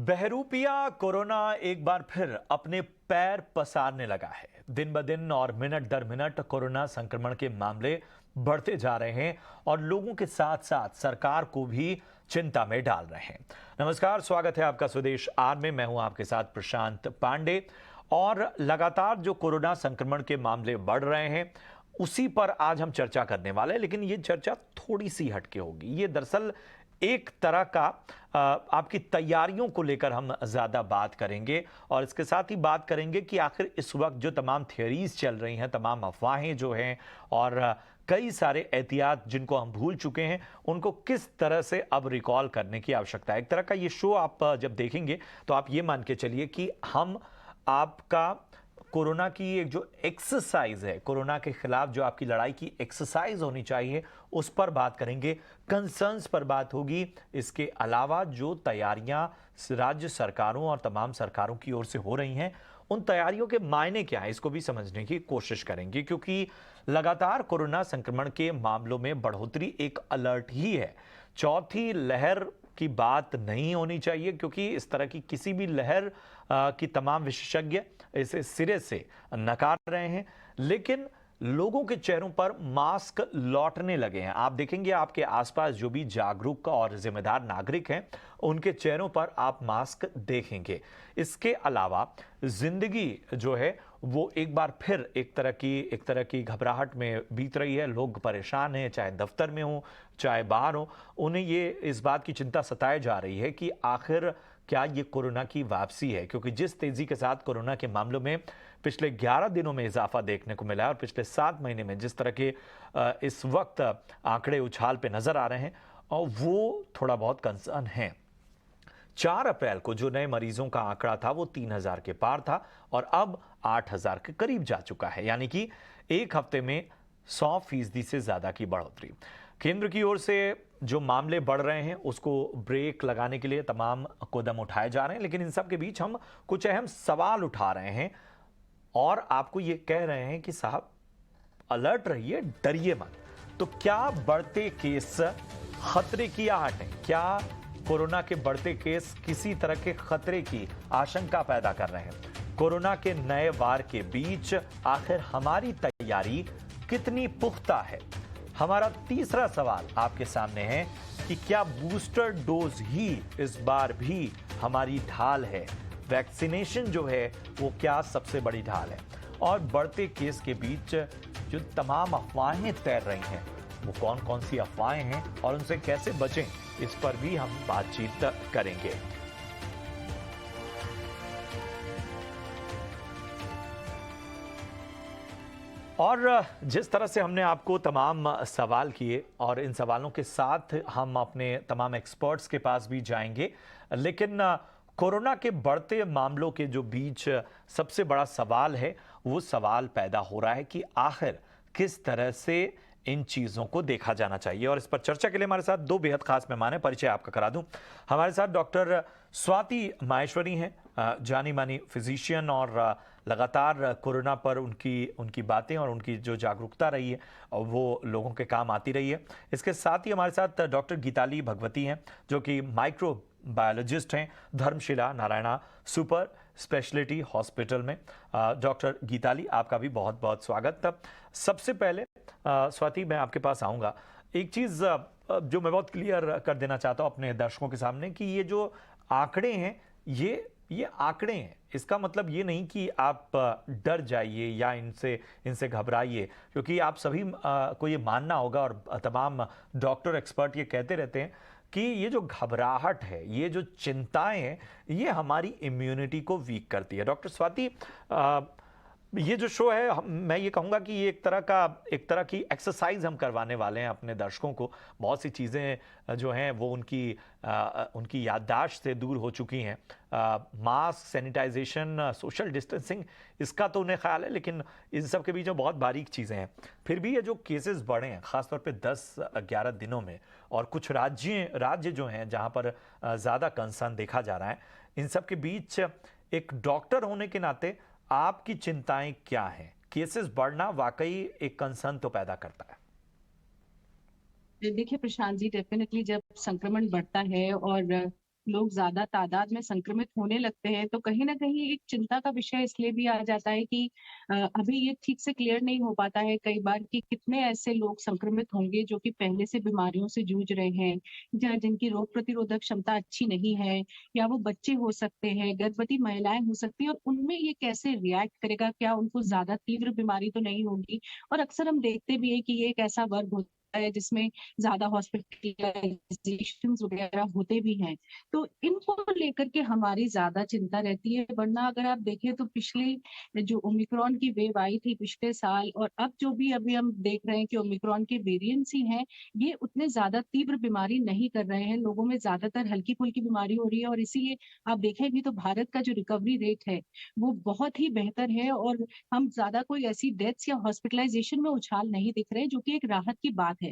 बहरूपिया corona एक बार फिर अपने पैर पसारने लगा है। दिन ब दिन और मिनट दर मिनट कोरोना संक्रमण के मामले बढ़ते जा रहे हैं और लोगों के साथ साथ सरकार को भी चिंता में डाल रहे हैं। नमस्कार, स्वागत है आपका स्वदेश आर में। मैं हूं आपके साथ प्रशांत पांडे और लगातार जो कोरोना संक्रमण के मामले बढ़ रहे हैं उसी पर आज हम चर्चा करने वाले हैं। लेकिन ये चर्चा थोड़ी सी हटके होगी। ये दरअसल एक तरह का आपकी तैयारियों को लेकर हम ज्यादा बात करेंगे और इसके साथ ही बात करेंगे कि आखिर इस वक्त जो तमाम थियरीज चल रही हैं, तमाम अफवाहें जो हैं और कई सारे एहतियात जिनको हम भूल चुके हैं, उनको किस तरह से अब रिकॉल करने की आवश्यकता है। एक तरह का ये शो आप जब देखेंगे तो आप ये मान के चलिए कि हम आपका कोरोना की एक जो एक्सरसाइज है, कोरोना के खिलाफ जो आपकी लड़ाई की एक्सरसाइज होनी चाहिए, उस पर बात करेंगे, कंसर्न्स पर बात होगी। इसके अलावा जो तैयारियां राज्य सरकारों और तमाम सरकारों की ओर से हो रही हैं, उन तैयारियों के मायने क्या है, इसको भी समझने की कोशिश करेंगे। क्योंकि लगातार कोरोना संक्रमण के मामलों में बढ़ोतरी एक अलर्ट ही है। चौथी लहर की बात नहीं होनी चाहिए क्योंकि इस तरह की किसी भी लहर की तमाम विशेषज्ञ इसे सिरे से नकार रहे हैं। लेकिन लोगों के चेहरों पर मास्क लौटने लगे हैं। आप देखेंगे आपके आसपास जो भी जागरूक और जिम्मेदार नागरिक हैं, उनके चेहरों पर आप मास्क देखेंगे। इसके अलावा जिंदगी जो है वो एक बार फिर एक तरह की घबराहट में बीत रही है। लोग परेशान हैं, चाहे दफ्तर में हो चाहे बाहर हो। उन्हें ये इस बात की चिंता सताए जा रही है कि आखिर क्या ये कोरोना की वापसी है, क्योंकि जिस तेजी के साथ कोरोना के मामलों में पिछले 11 दिनों में इजाफा देखने को मिला है और पिछले 7 महीने में जिस तरह के इस वक्त आंकड़े उछाल पे नजर आ रहे हैं, और वो थोड़ा बहुत कंसर्न है। 4 अप्रैल को जो नए मरीजों का आंकड़ा था वो 3000 के पार था और अब 8000 के करीब जा चुका है, यानी कि एक हफ्ते में 100% से ज्यादा की बढ़ोतरी। केंद्र की ओर से जो मामले बढ़ रहे हैं उसको ब्रेक लगाने के लिए तमाम कदम उठाए जा रहे हैं, लेकिन इन सब के बीच हम कुछ अहम सवाल उठा रहे हैं और आपको ये कह रहे हैं कि साहब अलर्ट रहिए, डरिए मत। तो क्या बढ़ते केस खतरे की आहट है? क्या कोरोना के बढ़ते केस किसी तरह के खतरे की आशंका पैदा कर रहे हैं? कोरोना के नए वार के बीच आखिर हमारी तैयारी कितनी पुख्ता है? हमारा तीसरा सवाल आपके सामने है कि क्या बूस्टर डोज ही इस बार भी हमारी ढाल है? वैक्सीनेशन जो है वो क्या सबसे बड़ी ढाल है? और बढ़ते केस के बीच जो तमाम अफवाहें तैर रही हैं, वो कौन कौन सी अफवाहें हैं और उनसे कैसे बचें, इस पर भी हम बातचीत करेंगे। और जिस तरह से हमने आपको तमाम सवाल किए और इन सवालों के साथ हम अपने तमाम एक्सपर्ट्स के पास भी जाएंगे, लेकिन कोरोना के बढ़ते मामलों के जो बीच सबसे बड़ा सवाल है, वो सवाल पैदा हो रहा है कि आखिर किस तरह से इन चीज़ों को देखा जाना चाहिए। और इस पर चर्चा के लिए हमारे साथ दो बेहद खास मेहमान हैं। परिचय आपका करा दूं। हमारे साथ डॉक्टर स्वाति माहेश्वरी हैं, जानी मानी फिजिशियन, और लगातार कोरोना पर उनकी बातें और उनकी जो जागरूकता रही है वो लोगों के काम आती रही है। इसके साथ ही हमारे साथ डॉक्टर गीताली भगवती हैं, जो कि माइक्रो बायोलॉजिस्ट हैं, Dharamshila Narayana super speciality hospital में। डॉक्टर गीताली, आपका भी बहुत बहुत स्वागत। सबसे पहले स्वाति, मैं आपके पास आऊँगा। एक चीज़ जो मैं बहुत क्लियर कर देना चाहता हूँ अपने दर्शकों के सामने कि ये जो आंकड़े हैं, ये आंकड़े हैं। इसका मतलब ये नहीं कि आप डर जाइए या इनसे घबराइए, क्योंकि आप सभी को ये मानना होगा और तमाम डॉक्टर एक्सपर्ट ये कहते रहते हैं कि ये जो घबराहट है, ये जो चिंताएं हैं, ये हमारी इम्यूनिटी को वीक करती है। डॉक्टर स्वाति, ये जो शो है, मैं ये कहूँगा कि ये एक तरह की एक्सरसाइज हम करवाने वाले हैं अपने दर्शकों को। बहुत सी चीज़ें जो हैं वो उनकी याददाश्त से दूर हो चुकी हैं। मास्क, सैनिटाइजेशन, सोशल डिस्टेंसिंग, इसका तो उन्हें ख्याल है, लेकिन इन सब के बीच में बहुत बारीक चीज़ें हैं। फिर भी ये जो केसेस बढ़े हैं ख़ासतौर पे 10-11 दिनों में, और कुछ राज्य जो हैं जहाँ पर ज़्यादा कंसर्न देखा जा रहा है, इन सब के बीच एक डॉक्टर होने के नाते आपकी चिंताएं क्या हैं? केसेस बढ़ना वाकई एक कंसर्न तो पैदा करता है। देखिए प्रशांत जी, डेफिनेटली जब संक्रमण बढ़ता है और लोग ज़्यादा तादाद में संक्रमित होने लगते हैं, तो कहीं न कहीं एक चिंता का विषय इसलिए भी आ जाता है कि अभी ये ठीक से क्लियर नहीं हो पाता है कई बार कि कितने ऐसे लोग संक्रमित होंगे जो कि पहले से बीमारियों से जूझ रहे हैं, या जिनकी रोग प्रतिरोधक क्षमता अच्छी नहीं है, या वो बच्चे हो सकते हैं, गर्भवती महिलाएँ हो सकती हैं और उनमें ये कैसे रिएक्ट करेगा? क्या उनको ज़्यादा तीव्र बीमारी तो नहीं होगी? और अक्सर हम देखते भी हैं कि ये एक ऐसा वर्ग होता है जिसमें ज़्यादा हॉस्पिटलाइज़ेशंस वगैरह होते भी हैं। तो इनको लेकर के हमारी ज़्यादा चिंता रहती है, वरना अगर आप देखें तो पिछले जो ओमिक्रॉन की वेव आई थी पिछले साल और अब जो भी अभी हम देख रहे हैं कि ओमिक्रॉन के वेरिएंट्स ही हैं, ये उतने ज़्यादा तीव्र बीमारी नहीं कर रहे हैं। लोगों में ज़्यादातर हल्की-फुल्की बीमारी हो रही है और इसीलिए आप देखें भी तो भारत का जो रिकवरी रेट है, वो बहुत ही बेहतर है और हम ज़्यादा कोई ऐसी डेथ्स या हॉस्पिटलाइज़ेशन में उछाल नहीं दिख रहे, जो कि एक राहत की बात है।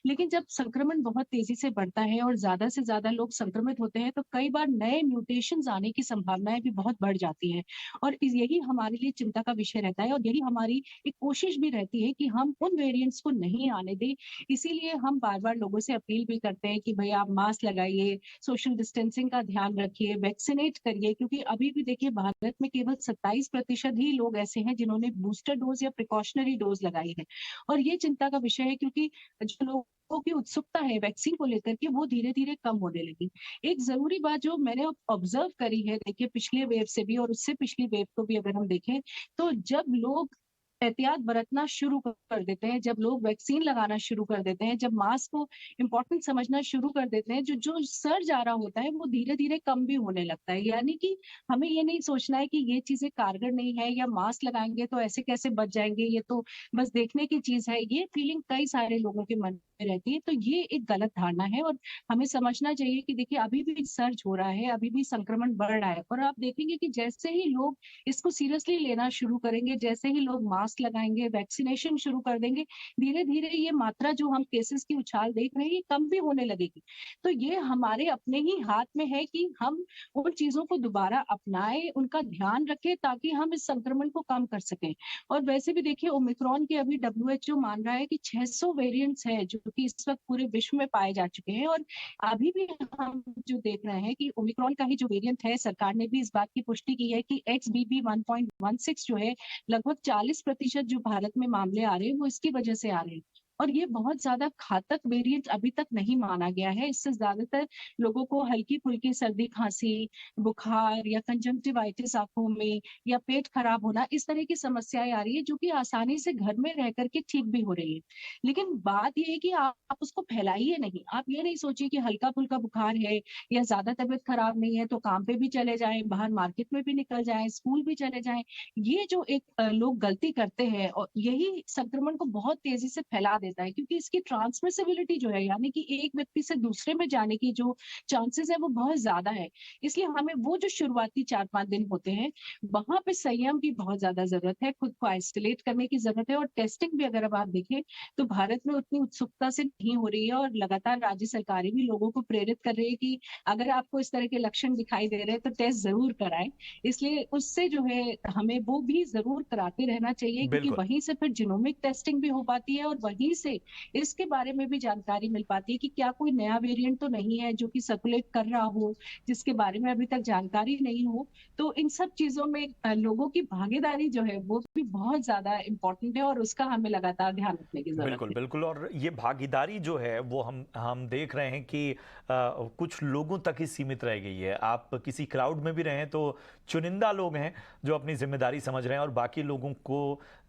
लेकिन जब संक्रमण बहुत तेज़ी से बढ़ता है और ज़्यादा से ज़्यादा लोग संक्रमित होते हैं, तो कई बार नए म्यूटेशंस आने की संभावनाएँ भी बहुत बढ़ जाती हैं। और यही हमारे लिए चिंता का विषय रहता है और यही हमारी एक कोशिश भी रहती है कि हम उन वेरिएंट्स को नहीं आने दें। इसीलिए हम बार-बार लोगों से अपील भी करते हैं कि भई आप मास्क लगाइए, सोशल डिस्टेंसिंग का ध्यान रखिए, वैक्सीनेट करिए क्योंकि अभी भी देखिए भारत में केवल 27% ही लोग ऐसे हैं जिन्होंने बूस्टर डोज़ या प्रिकॉशनरी डोज़ लगाई है। और ये चिंता का विषय है क्योंकि जो लोगों की उत्सुकता है वैक्सीन को लेकर के वो धीरे-धीरे कम होने लगी। एक ज़रूरी बात जो मैंने ऑब्ज़र्व करी है देखिए पिछले वेव से भी और उससे पिछली वेव को भी अगर हम देखें, तो जब लोग एहतियात बरतना शुरू कर देते हैं, जब लोग वैक्सीन लगाना शुरू कर देते हैं, जब मास्क को इम्पोर्टेंट समझना शुरू कर देते हैं, जो जो सर्ज आ रहा होता है वो धीरे-धीरे कम भी होने लगता है। यानी कि हमें ये नहीं सोचना है कि ये चीज़ें कारगर नहीं है या मास्क लगाएँगे तो ऐसे कैसे बच जाएँगे, ये तो बस देखने की चीज़ है। ये फीलिंग कई सारे लोगों के मन में रहती है, तो ये एक गलत धारणा है और हमें समझना चाहिए कि देखिए अभी भी सर्ज हो रहा है, अभी भी संक्रमण बढ़ रहा है और आप देखेंगे कि जैसे ही लोग इसको सीरियसली लेना शुरू करेंगे, जैसे ही लोग मास्क लगाएँगे, वैक्सीनेशन शुरू कर देंगे, धीरे-धीरे ये मात्रा जो हम केसेज़ की उछाल देख रहे हैं, ये कम भी होने लगेगी। तो ये हमारे अपने ही हाथ में है कि हम उन चीज़ों को दोबारा अपनाएँ, उनका ध्यान रखें ताकि हम इस संक्रमण को कम कर सकें। और वैसे भी देखिए ओमिक्रॉन के अभी डब्ल्यूएचओ मान रहा है कि 600 वेरिएंट्स हैं, जो कि इस वक़्त पूरे विश्व में पाए जा चुके हैं और अभी भी हम जो देख रहे हैं कि ओमिक्रॉन का ही जो वेरिएंट है, सरकार ने भी इस बात की पुष्टि की है कि एक्सबीबी 1.16 जो है, लगभग 40% जो भारत में मामले आ रहे हैं, वो इसकी वजह से आ रहे हैं। और ये बहुत ज़्यादा घातक वेरिएंट अभी तक नहीं माना गया है। इससे ज़्यादातर लोगों को हल्की-फुल्की सर्दी-खाँसी, बुखार या कंजंक्टिवाइटिस आँखों में या पेट खराब होना, इस तरह की समस्याएँ आ रही है, जो कि आसानी से घर में रह कर के ठीक भी हो रही है। लेकिन बात ये है कि आप उसको फैलाइए नहीं। आप ये नहीं सोचिए कि हल्का-फुल्का बुखार है या ज़्यादा तबीयत खराब नहीं है, तो काम पे भी चले जाएँ, बाहर मार्केट में भी निकल जाएँ, स्कूल भी चले जाएँ। ये जो एक लोग गलती करते हैं और यही संक्रमण को बहुत तेज़ी से फैला देता है क्योंकि इसकी ट्रांसमिसिबिलिटी जो है, यानी कि एक व्यक्ति से दूसरे में जाने की जो चांसेज़ है, वो बहुत ज़्यादा है। इसलिए हमें वो जो शुरुआती 4-5 दिन होते हैं, वहाँ पे संयम की बहुत ज़्यादा ज़रूरत है, खुद को आइसोलेट करने की ज़रूरत है और टेस्टिंग भी अगर अब आप देखें, तो भारत में उतनी उत्सुकता से नहीं हो रही है और लगातार राज्य सरकारें भी लोगों को प्रेरित कर रही है कि अगर आपको इस तरह के लक्षण दिखाई दे रहे हैं, तो टेस्ट ज़रूर कराएँ। इसलिए उससे जो है हमें वो भी ज़रूर कराते रहना चाहिए क्योंकि बिल्कुल। वहीं से फिर जीनोमिक टेस्टिंग भी हो पाती है और वहीं से इसके बारे में भी जानकारी मिल पाती है कि क्या कोई नया वेरिएंट तो नहीं है जो कि सर्कुलेट कर रहा हो, जिसके बारे में अभी तक जानकारी नहीं हो। तो इन सब चीज़ों में लोगों की भागीदारी जो है वो भी बहुत ज़्यादा इम्पोर्टेंट है और उसका हमें लगातार ध्यान रखने की ज़रूरत बिल्कुल, है। बिल्कुल और ये भागीदारी जो है वो हम देख रहे हैं कि कुछ लोगों तक ही सीमित रह गई है। आप किसी क्राउड में भी रहें तो चुनिंदा लोग हैं जो अपनी ज़िम्मेदारी समझ रहे हैं और बाकी लोगों को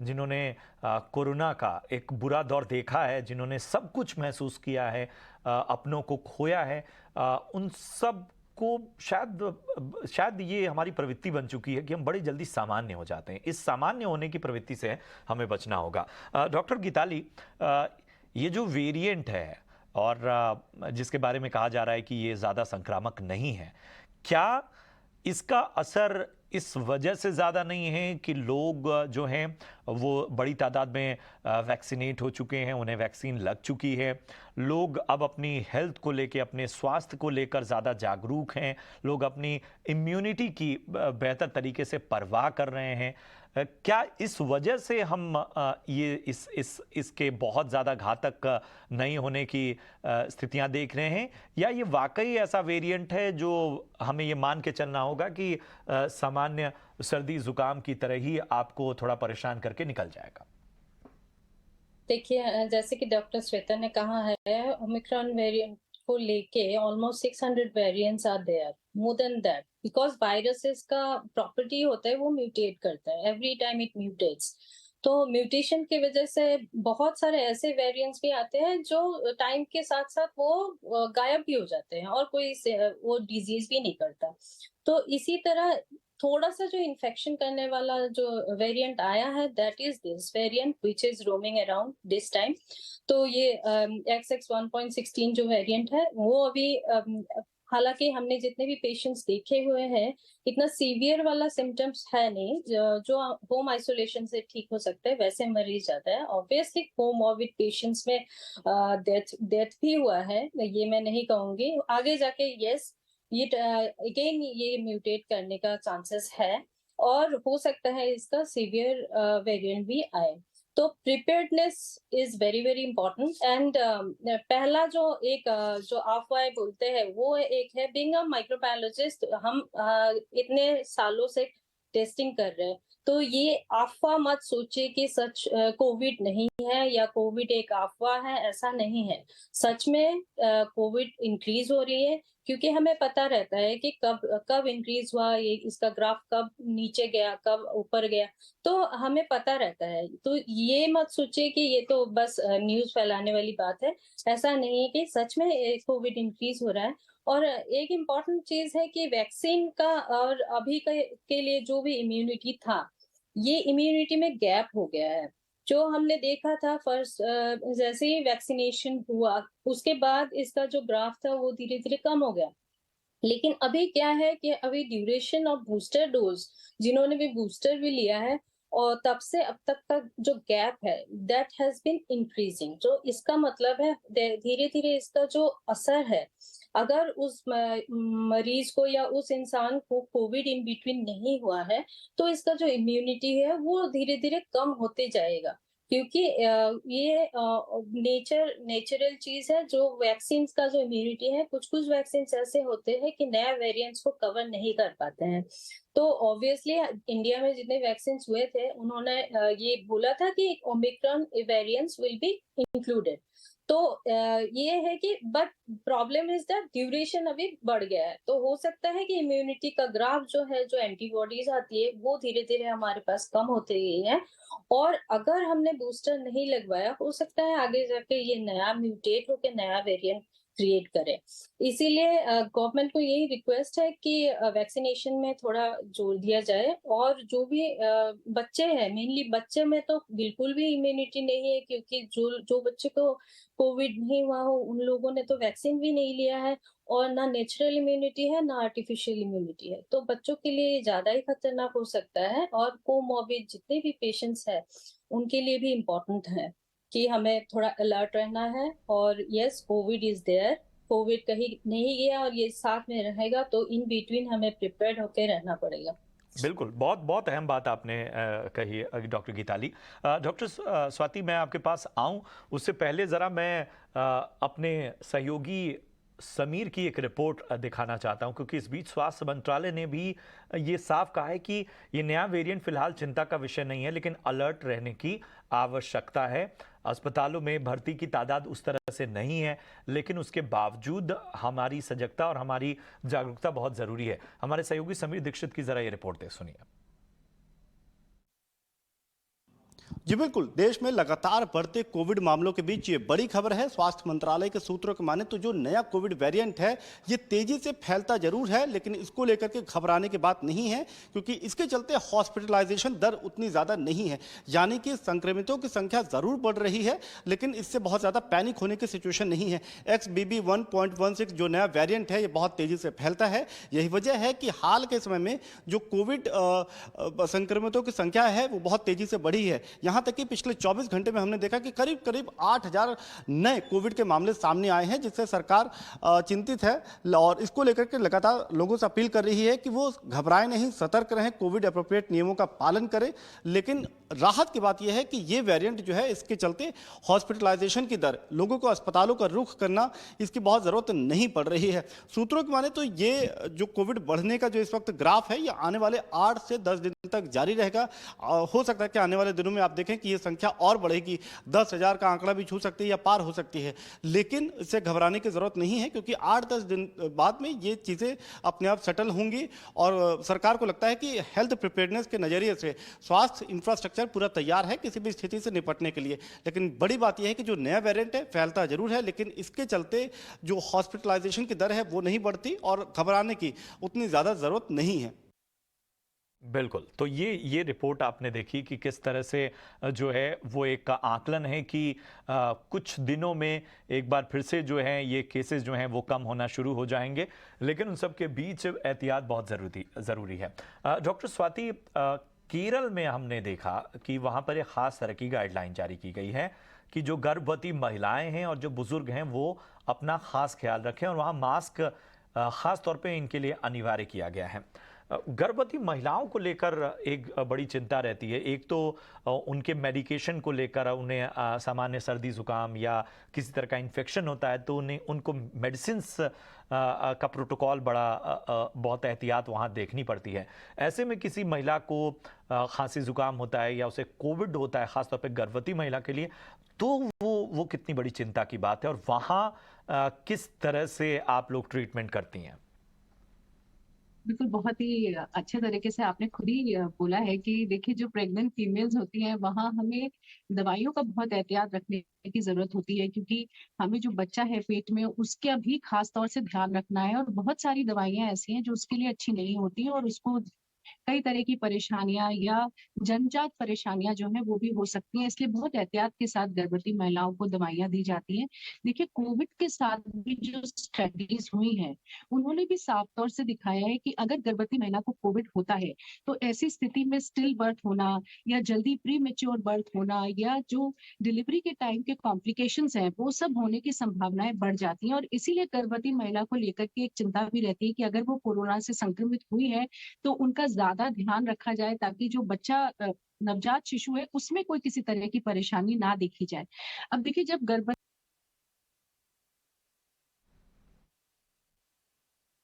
जिन्होंने कोरोना का एक बुरा दौर देखा है, जिन्होंने सब कुछ महसूस किया है, अपनों को खोया है, उन सब को शायद ये हमारी प्रवृत्ति बन चुकी है कि हम बड़ी जल्दी सामान्य हो जाते हैं। इस सामान्य होने की प्रवृत्ति से हमें बचना होगा। डॉक्टर गीताली, अ, ये जो वेरिएंट है और जिसके बारे में कहा जा रहा है कि ये ज़्यादा संक्रामक नहीं है, क्या इसका असर इस वजह से ज़्यादा नहीं है कि लोग जो हैं वो बड़ी तादाद में वैक्सीनेट हो चुके हैं, उन्हें वैक्सीन लग चुकी है, लोग अब अपनी हेल्थ को लेके, अपने स्वास्थ्य को लेकर ज़्यादा जागरूक हैं, लोग अपनी इम्यूनिटी की बेहतर तरीके से परवाह कर रहे हैं, क्या इस वजह से हम ये इसके बहुत ज़्यादा घातक नहीं होने की स्थितियां देख रहे हैं, या ये वाकई ऐसा वेरिएंट है जो हमें ये मान के चलना होगा कि सामान्य सर्दी जुकाम की तरह ही आपको थोड़ा परेशान करके निकल जाएगा? देखिए जैसे कि डॉक्टर श्वेता ने कहा है, ओमिक्रॉन वेरिएंट को लेके almost 600 variants are there, more than that, because viruses का प्रॉपर्टी होता है वो म्यूटेट करता है, एवरी टाइम इट म्यूटेट्स। तो म्यूटेशन की वजह से बहुत सारे ऐसे वेरिएंट्स भी आते हैं जो टाइम के साथ साथ वो गायब भी हो जाते हैं और कोई वो डिजीज भी नहीं करता। तो इसी तरह थोड़ा सा जो इन्फेक्शन करने वाला जो वेरिएंट आया है, that is this variant which is roaming around this time. तो ये XX1.16 जो वेरिएंट है वो अभी हालांकि हमने जितने भी पेशेंट्स देखे हुए हैं, इतना सीवियर वाला सिम्टम्स है नहीं, जो होम आइसोलेशन से ठीक हो सकता है वैसे मरीज जाता है। ऑब्वियसली कोमॉर्बिड पेशेंट्स में डेथ भी हुआ है, ये मैं नहीं कहूंगी। आगे जाके यस, ये अगेन ये म्यूटेट करने का चांसेस है और हो सकता है इसका सीवियर वेरिएंट भी आए। तो preparedness is very very important. And पहला जो जो अफवाह बोलते हैं वो एक है, बीइंग अ माइक्रोबायोलॉजिस्ट हम इतने सालों से टेस्टिंग कर रहे हैं, तो ये अफवाह मत सोचिए कि सच कोविड नहीं है या कोविड एक अफवाह है, ऐसा नहीं है। सच में कोविड इंक्रीज हो रही है, क्योंकि हमें पता रहता है कि कब इंक्रीज हुआ, ये इसका ग्राफ कब नीचे गया, कब ऊपर गया, तो हमें पता रहता है। तो ये मत सोचिए कि ये तो बस न्यूज फैलाने वाली बात है, ऐसा नहीं है कि सच में कोविड इंक्रीज हो रहा है। और एक इम्पॉर्टेंट चीज है कि वैक्सीन का और अभी के लिए जो भी इम्यूनिटी था, ये इम्यूनिटी में गैप हो गया है। जो हमने देखा था फर्स्ट जैसे ही वैक्सीनेशन हुआ उसके बाद इसका जो ग्राफ था वो धीरे धीरे कम हो गया। लेकिन अभी क्या है कि अभी ड्यूरेशन ऑफ बूस्टर डोज, जिन्होंने भी बूस्टर भी लिया है, और तब से अब तक का जो गैप है दैट हैज बीन इंक्रीजिंग। जो इसका मतलब है धीरे धीरे इसका जो असर है, अगर उस मरीज को या उस इंसान को कोविड इन बिटवीन नहीं हुआ है, तो इसका जो इम्यूनिटी है वो धीरे धीरे कम होते जाएगा। क्योंकि ये नेचुरल चीज है। जो वैक्सीन का जो इम्यूनिटी है, कुछ कुछ वैक्सीन ऐसे होते हैं कि नया वेरिएंट्स को कवर नहीं कर पाते हैं। तो ऑब्वियसली इंडिया में जितने वैक्सीन हुए थे उन्होंने ये बोला था कि Omicron variants will be included. तो ये है कि but problem is that duration अभी बढ़ गया है। तो हो सकता है कि इम्यूनिटी का ग्राफ जो है, जो एंटीबॉडीज आती है, वो धीरे धीरे हमारे पास कम होते गई है। और अगर हमने बूस्टर नहीं लगवाया, हो सकता है आगे जाके ये नया म्यूटेट होकर नया वेरिएंट क्रिएट करे। इसीलिए गवर्नमेंट को यही रिक्वेस्ट है कि वैक्सीनेशन में थोड़ा जोर दिया जाए। और जो भी बच्चे हैं, मेनली बच्चे में तो बिल्कुल भी इम्यूनिटी नहीं है, क्योंकि जो बच्चे को कोविड नहीं हुआ हो उन लोगों ने तो वैक्सीन भी नहीं लिया है, और ना नेचुरल इम्यूनिटी है ना आर्टिफिशियल इम्यूनिटी है। तो बच्चों के लिए ज्यादा ही खतरनाक हो सकता है, और कोमॉर्बिड जितने भी पेशेंट्स हैं उनके लिए भी इम्पोर्टेंट है कि हमें थोड़ा अलर्ट रहना है। और yes, covid is there, covid कहीं नहीं गया और ये साथ में रहेगा, तो इन बिटवीन हमें प्रिपेयर्ड होकर रहना पड़ेगा। बिल्कुल, बहुत बहुत अहम बात आपने कही डॉक्टर गीताली। डॉक्टर स्वाति, मैं आपके पास आऊं उससे पहले ज़रा मैं अपने सहयोगी समीर की एक रिपोर्ट दिखाना चाहता हूं, क्योंकि इस बीच स्वास्थ्य मंत्रालय ने भी ये साफ कहा है कि ये नया वेरिएंट फिलहाल चिंता का विषय नहीं है, लेकिन अलर्ट रहने की आवश्यकता है। अस्पतालों में भर्ती की तादाद उस तरह से नहीं है, लेकिन उसके बावजूद हमारी सजगता और हमारी जागरूकता बहुत जरूरी है। हमारे सहयोगी समीर दीक्षित की जरा ये रिपोर्ट दे सुनिए। जी बिल्कुल, देश में लगातार बढ़ते कोविड मामलों के बीच ये बड़ी खबर है। स्वास्थ्य मंत्रालय के सूत्रों के माने तो जो नया कोविड वेरिएंट है ये तेजी से फैलता जरूर है, लेकिन इसको लेकर के घबराने की बात नहीं है, क्योंकि इसके चलते हॉस्पिटलाइजेशन दर उतनी ज़्यादा नहीं है। यानी कि संक्रमितों की संख्या ज़रूर बढ़ रही है, लेकिन इससे बहुत ज़्यादा पैनिक होने की सिचुएशन नहीं है। XBB.1.16 जो नया वेरियंट है ये बहुत तेज़ी से फैलता है। यही वजह है कि हाल के समय में जो कोविड संक्रमितों की संख्या है वो बहुत तेज़ी से बढ़ी है। यहाँ यहाँ तक कि पिछले 24 घंटे में हमने देखा कि करीब करीब 8,000 नए कोविड के मामले सामने आए हैं, जिससे सरकार चिंतित है और इसको लेकर के लगातार लोगों से अपील कर रही है कि वो घबराएं नहीं, सतर्क रहें, कोविड अप्रोप्रिएट नियमों का पालन करें। लेकिन राहत की बात यह है कि ये वेरिएंट जो है, इसके चलते हॉस्पिटलाइजेशन की दर, लोगों को अस्पतालों का रुख करना, इसकी बहुत ज़रूरत नहीं पड़ रही है। सूत्रों की माने तो ये जो कोविड बढ़ने का जो इस वक्त ग्राफ है, ये आने वाले 8 से 10 दिन तक जारी रहेगा। हो सकता है कि आने वाले दिनों में आप देखें कि ये संख्या और बढ़ेगी, 10,000 का आंकड़ा भी छू सकती है या पार हो सकती है। लेकिन इससे घबराने की जरूरत नहीं है, क्योंकि 8-10 दिन बाद में ये चीज़ें अपने आप सेटल होंगी और सरकार को लगता है कि हेल्थ प्रिपेयर्डनेस के नज़रिए से स्वास्थ्य इंफ्रास्ट्रक्चर पूरा तैयार है किसी भी स्थिति से निपटने के लिए। लेकिन बड़ी बात यह है कि जो नया वेरिएंट है फैलता जरूर है, लेकिन इसके चलते जो हॉस्पिटलाइजेशन की दर है वो नहीं बढ़ती और घबराने की उतनी ज़्यादा ज़रूरत नहीं है। बिल्कुल। तो ये रिपोर्ट आपने देखी कि किस तरह से जो है वो एक आकलन है कि कुछ दिनों में एक बार फिर से जो है ये केसेस जो हैं वो कम होना शुरू हो जाएंगे, लेकिन उन सब के बीच एहतियात बहुत ज़रूरी है। डॉक्टर स्वाति, केरल में हमने देखा कि वहाँ पर एक ख़ास तरह की गाइडलाइन जारी की गई है कि जो गर्भवती महिलाएं हैं और जो बुजुर्ग हैं वो अपना ख़ास ख्याल रखें, और वहाँ मास्क ख़ास तौर पे इनके लिए अनिवार्य किया गया है। गर्भवती महिलाओं को लेकर एक बड़ी चिंता रहती है। एक तो उनके मेडिकेशन को लेकर, उन्हें सामान्य सर्दी जुकाम या किसी तरह का इन्फेक्शन होता है तो उनको मेडिसिन्स का प्रोटोकॉल बहुत एहतियात वहाँ देखनी पड़ती है। ऐसे में किसी महिला को खांसी जुकाम होता है या उसे कोविड होता है, ख़ासतौर पे गर्भवती महिला के लिए, तो वो कितनी बड़ी चिंता की बात है, और वहाँ किस तरह से आप लोग ट्रीटमेंट करती हैं? बिल्कुल, बहुत ही अच्छे तरीके से आपने खुद ही बोला है कि देखिए, जो प्रेग्नेंट फीमेल्स होती हैं वहाँ हमें दवाइयों का बहुत एहतियात रखने की ज़रूरत होती है, क्योंकि हमें जो बच्चा है पेट में उसका भी ख़ास तौर से ध्यान रखना है, और बहुत सारी दवाइयाँ ऐसी हैं जो उसके लिए अच्छी नहीं होती हैं, और उसको कई तरह की परेशानियाँ या जन्मजात परेशानियाँ जो हैं वो भी हो सकती हैं। इसलिए बहुत एहतियात के साथ गर्भवती महिलाओं को दवाइयाँ दी जाती हैं। देखिए, कोविड के साथ भी जो स्टडीज़ हुई हैं, उन्होंने भी साफ तौर से दिखाया है कि अगर गर्भवती महिला को कोविड होता है, तो ऐसी स्थिति में स्टिल बर्थ होना या जल्दी प्रीमैच्योर बर्थ होना या जो डिलीवरी के टाइम के कॉम्प्लिकेशंस हैं, वो सब होने की संभावनाएँ बढ़ जाती हैं, और इसीलिए गर्भवती महिला को लेकर के एक चिंता भी रहती है कि अगर वो कोरोना से संक्रमित हुई है, तो उनका ज़्यादा ध्यान रखा जाए, ताकि जो बच्चा नवजात शिशु है उसमें कोई किसी तरह की परेशानी ना देखी जाए। अब देखिए, जब गर्भ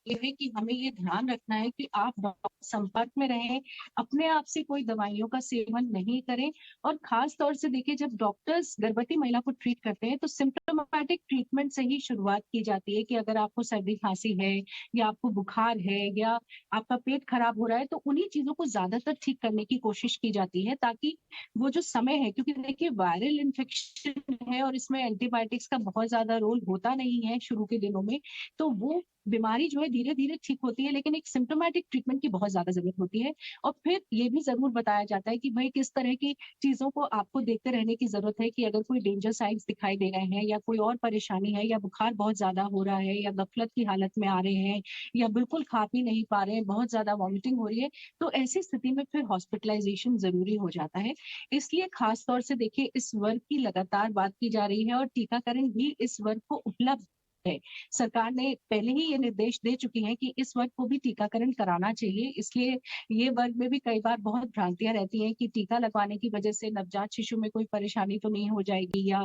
ये है कि हमें ये ध्यान रखना है कि आप डॉक्टर के संपर्क में रहें, अपने आप से कोई दवाइयों का सेवन नहीं करें, और खास तौर से देखिए, जब डॉक्टर्स गर्भवती महिला को ट्रीट करते हैं तो सिम्प्टोमेटिक ट्रीटमेंट से ही शुरुआत की जाती है कि अगर आपको सर्दी खांसी है या आपको बुखार है या आपका पेट खराब हो रहा है, तो उन्हीं चीजों को ज्यादातर ठीक करने की कोशिश की जाती है, ताकि वो जो समय है, क्योंकि देखिए वायरल इन्फेक्शन है और इसमें एंटीबायोटिक्स का बहुत ज्यादा रोल होता नहीं है शुरू के दिनों में, तो वो बीमारी जो है धीरे-धीरे ठीक होती है, लेकिन एक सिम्प्टोमेटिक ट्रीटमेंट की बहुत ज़्यादा ज़रूरत होती है। और फिर ये भी ज़रूर बताया जाता है कि भई किस तरह की चीज़ों को आपको देखते रहने की ज़रूरत है, कि अगर कोई डेंजर साइन्स दिखाई दे रहे हैं या कोई और परेशानी है या बुखार बहुत ज़्यादा हो रहा है या गफ़लत की हालत में आ रहे हैं या बिल्कुल खा पी नहीं पा रहे हैं, बहुत ज़्यादा वॉमिटिंग हो रही है, तो ऐसी स्थिति में फिर हॉस्पिटलाइज़ेशन ज़रूरी हो जाता है। इसलिए ख़ास तौर से देखिए, इस वर्ग की लगातार बात की जा रही है और टीकाकरण भी इस वर्ग को उपलब्ध है। सरकार ने पहले ही ये निर्देश दे चुकी है कि इस वर्ग को भी टीकाकरण कराना चाहिए। इसलिए ये वर्ग में भी कई बार बहुत भ्रांतियाँ रहती हैं कि टीका लगवाने की वजह से नवजात शिशु में कोई परेशानी तो नहीं हो जाएगी या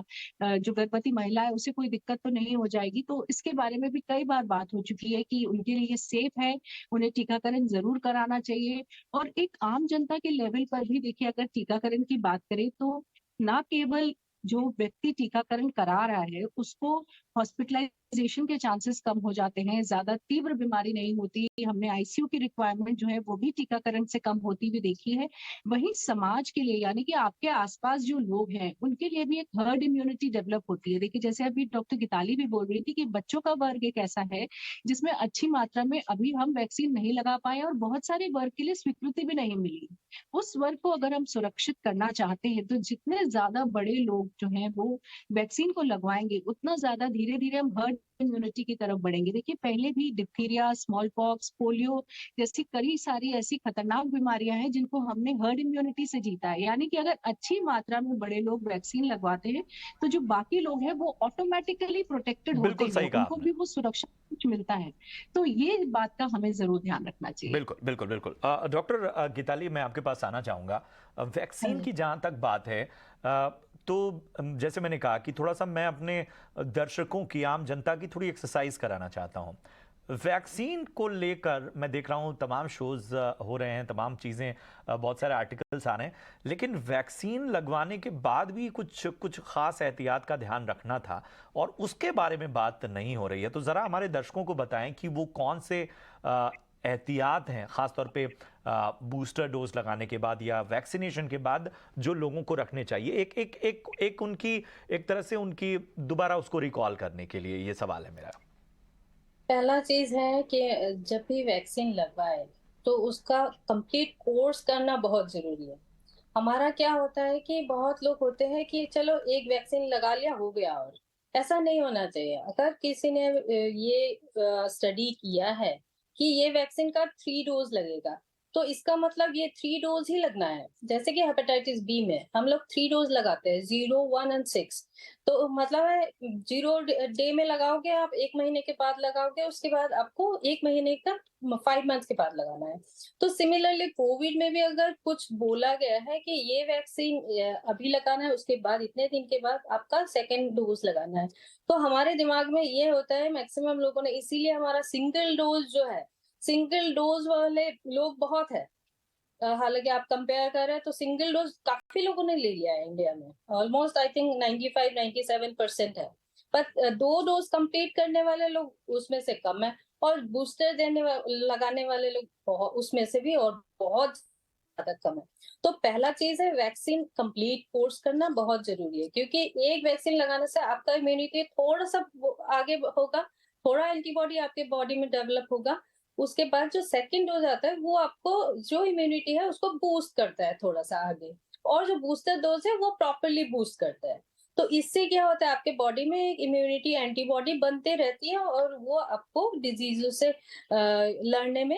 जो गर्भवती महिला है उसे कोई दिक्कत तो नहीं हो जाएगी। तो इसके बारे में भी कई बार बात हो चुकी है कि उनके लिए सेफ है, उन्हें टीकाकरण ज़रूर कराना चाहिए। और एक आम जनता के लेवल पर भी देखिए, अगर टीकाकरण की बात करें तो ना केवल जो व्यक्ति टीकाकरण करा रहा है उसको हॉस्पिटलाइजेशन के चांसेस कम हो जाते हैं, ज्यादा तीव्र बीमारी नहीं होती, हमने आईसीयू की रिक्वायरमेंट जो है वो भी टीकाकरण से कम होती हुई देखी है। वहीं समाज के लिए, यानी कि आपके आसपास जो लोग हैं उनके लिए भी एक हर्ड इम्यूनिटी डेवलप होती है। देखिए, जैसे अभी डॉक्टर गीताली भी बोल रही थी कि बच्चों का वर्ग एक ऐसा है जिसमें अच्छी मात्रा में अभी हम वैक्सीन नहीं लगा पाए और बहुत सारे वर्ग के लिए स्वीकृति भी नहीं मिली। उस वर्ग को अगर हम सुरक्षित करना चाहते हैं तो जितने ज्यादा बड़े लोग जो हैं वो वैक्सीन को लगवाएंगे, उतना ज्यादा धीरे धीरे धीरे हम हर्ड इम्यूनिटी की तरफ बढ़ेंगे। देखिए पहले भी डिप्थीरिया, स्मॉल पॉक्स, पोलियो जैसी कई सारी ऐसी खतरनाक बीमारियां हैं जिनको हमने हर्ड इम्यूनिटी से जीता है। यानी कि अगर अच्छी मात्रा में बड़े लोग वैक्सीन लगवाते हैं तो जो बाकी लोग हैं वो ऑटोमेटिकली प्रोटेक्टेड होते बिल्कुल हैं, सही कहा उनको आपने। भी वो सुरक्षा कुछ मिलता है। तो ये बात का हमें जरूर ध्यान रखना चाहिए। बिल्कुल बिल्कुल बिल्कुल। डॉक्टर गीताली, मैं आपके पास आना चाहूँगा। वैक्सीन की जहाँ तक बात है, तो जैसे मैंने कहा कि थोड़ा सा मैं अपने दर्शकों की, आम जनता की थोड़ी एक्सरसाइज कराना चाहता हूँ। वैक्सीन को लेकर मैं देख रहा हूँ तमाम शोज हो रहे हैं, तमाम चीज़ें, बहुत सारे आर्टिकल्स आ रहे हैं, लेकिन वैक्सीन लगवाने के बाद भी कुछ कुछ खास एहतियात का ध्यान रखना था और उसके बारे में बात नहीं हो रही है। तो ज़रा हमारे दर्शकों को बताएं कि वो कौन से एहतियात हैं, खासतौर पे बूस्टर डोज लगाने के बाद या वैक्सीनेशन के बाद, जो लोगों को रखने चाहिए, एक एक एक एक उनकी, एक तरह से उनकी दोबारा उसको रिकॉल करने के लिए। ये सवाल है मेरा। पहला चीज है कि जब भी वैक्सीन लगवाए तो उसका कंप्लीट कोर्स करना बहुत जरूरी है। हमारा क्या होता है कि बहुत लोग होते हैं कि चलो एक वैक्सीन लगा लिया हो गया, और ऐसा नहीं होना चाहिए। अगर किसी ने ये स्टडी किया है कि ये वैक्सीन का 3 डोज लगेगा, तो इसका मतलब ये 3 डोज ही लगना है। जैसे कि हेपेटाइटिस बी में हम लोग 3 डोज लगाते हैं, 0, 1 एंड 6। तो मतलब है 0 डे में लगाओगे आप, 1 महीने के बाद लगाओगे, उसके बाद आपको 1 महीने का 5 मंथ्स के बाद लगाना है। तो सिमिलरली कोविड में भी अगर कुछ बोला गया है कि ये वैक्सीन अभी लगाना है, उसके बाद इतने दिन के बाद आपका सेकेंड डोज लगाना है। तो हमारे दिमाग में ये होता है मैक्सिमम लोगों ने, इसीलिए हमारा सिंगल डोज जो है, सिंगल डोज वाले लोग बहुत है। हालांकि आप कंपेयर कर रहे हैं तो सिंगल डोज काफी लोगों ने ले लिया है इंडिया में, ऑलमोस्ट आई थिंक 95-97% है। पर 2 डोज कंप्लीट करने वाले लोग उसमें से कम है, और बूस्टर लगाने वाले लोग बहुत उसमें से भी और बहुत ज्यादा कम है। तो पहला चीज है वैक्सीन कंप्लीट कोर्स करना बहुत जरूरी है, क्योंकि एक वैक्सीन लगाने से आपका इम्यूनिटी थोड़ा सा आगे होगा, थोड़ा एंटीबॉडी आपके बॉडी में डेवलप होगा। उसके बाद जो सेकंड डोज आता है वो आपको जो इम्यूनिटी है उसको बूस्ट करता है थोड़ा सा आगे, और जो बूस्टर डोज है वो प्रॉपरली बूस्ट करता है। तो इससे क्या होता है, आपके बॉडी में एक इम्यूनिटी एंटीबॉडी बनते रहती है, और वो आपको डिजीजों से लड़ने में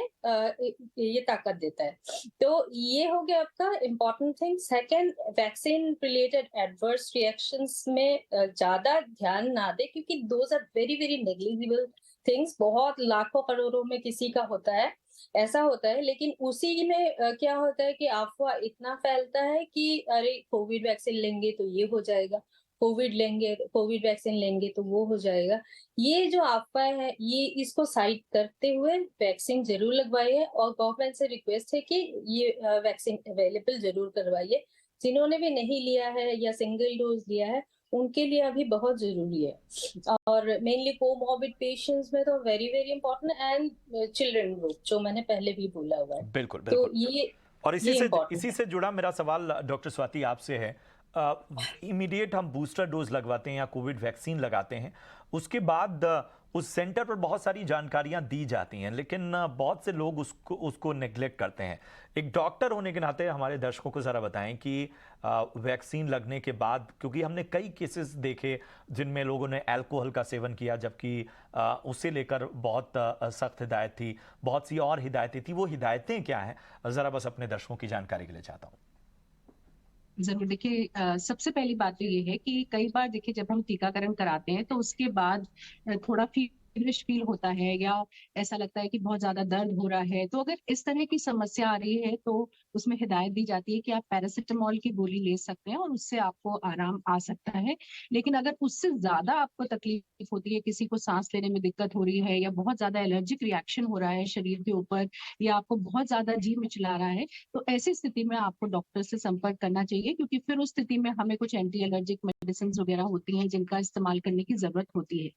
ये ताकत देता है। तो ये हो गया आपका important thing. Second, vaccine related adverse reactions में ज्यादा ध्यान ना दे, क्योंकि those are very very negligible things. बहुत लाखों करोड़ों में किसी का होता है, ऐसा होता है। लेकिन उसी में क्या होता है कि अफवाह इतना फैलता है कि अरे कोविड वैक्सीन लेंगे तो ये हो जाएगा, कोविड वैक्सीन लेंगे तो वो हो जाएगा। ये जो अफवाह है, ये इसको साइड करते हुए वैक्सीन जरूर लगवाइए, और गवर्नमेंट से रिक्वेस्ट है कि ये वैक्सीन अवेलेबल जरूर करवाइए। जिन्होंने भी नहीं लिया है या सिंगल डोज लिया है, उनके लिए अभी बहुत जरूरी है। और मेनली कोमॉर्बिड पेशेंट्स में तो very very important, and children group जो मैंने पहले भी बोला हुआ है। बिल्कुल तो बिल्कुल। और ये इम्पोर्टेंट इसी है। से जुड़ा मेरा सवाल डॉक्टर स्वाति आपसे है। इमीडिएट हम बूस्टर डोज लगवाते हैं या कोविड वैक्सीन लगाते हैं, उसके बाद उस सेंटर पर बहुत सारी जानकारियां दी जाती हैं, लेकिन बहुत से लोग उसको उसको नेग्लेक्ट करते हैं। एक डॉक्टर होने के नाते हमारे दर्शकों को ज़रा बताएं कि वैक्सीन लगने के बाद, क्योंकि हमने कई केसेस देखे जिनमें लोगों ने अल्कोहल का सेवन किया, जबकि उसे लेकर बहुत सख्त हिदायत थी, बहुत सी और हिदायतें थी। वो हिदायतें क्या हैं, ज़रा बस अपने दर्शकों की जानकारी के लिए चाहता हूँ। जरूर देखिए, सबसे पहली बात तो ये है कि कई बार देखिए जब हम टीकाकरण कराते हैं तो उसके बाद थोड़ा फीवरिश फील होता है, या ऐसा लगता है कि बहुत ज्यादा दर्द हो रहा है। तो अगर इस तरह की समस्या आ रही है तो उसमें हिदायत दी जाती है कि आप पैरासिटामोल की गोली ले सकते हैं और उससे आपको आराम आ सकता है। लेकिन अगर उससे ज्यादा आपको तकलीफ होती है, किसी को सांस लेने में दिक्कत हो रही है, या बहुत ज्यादा एलर्जिक रिएक्शन हो रहा है शरीर के ऊपर, या आपको बहुत ज्यादा जी मिचला रहा है, तो ऐसी स्थिति में आपको डॉक्टर से संपर्क करना चाहिए, क्योंकि फिर उस स्थिति में हमें कुछ एंटी एलर्जिक मेडिसिन वगैरह होती हैं जिनका इस्तेमाल करने की जरूरत होती है।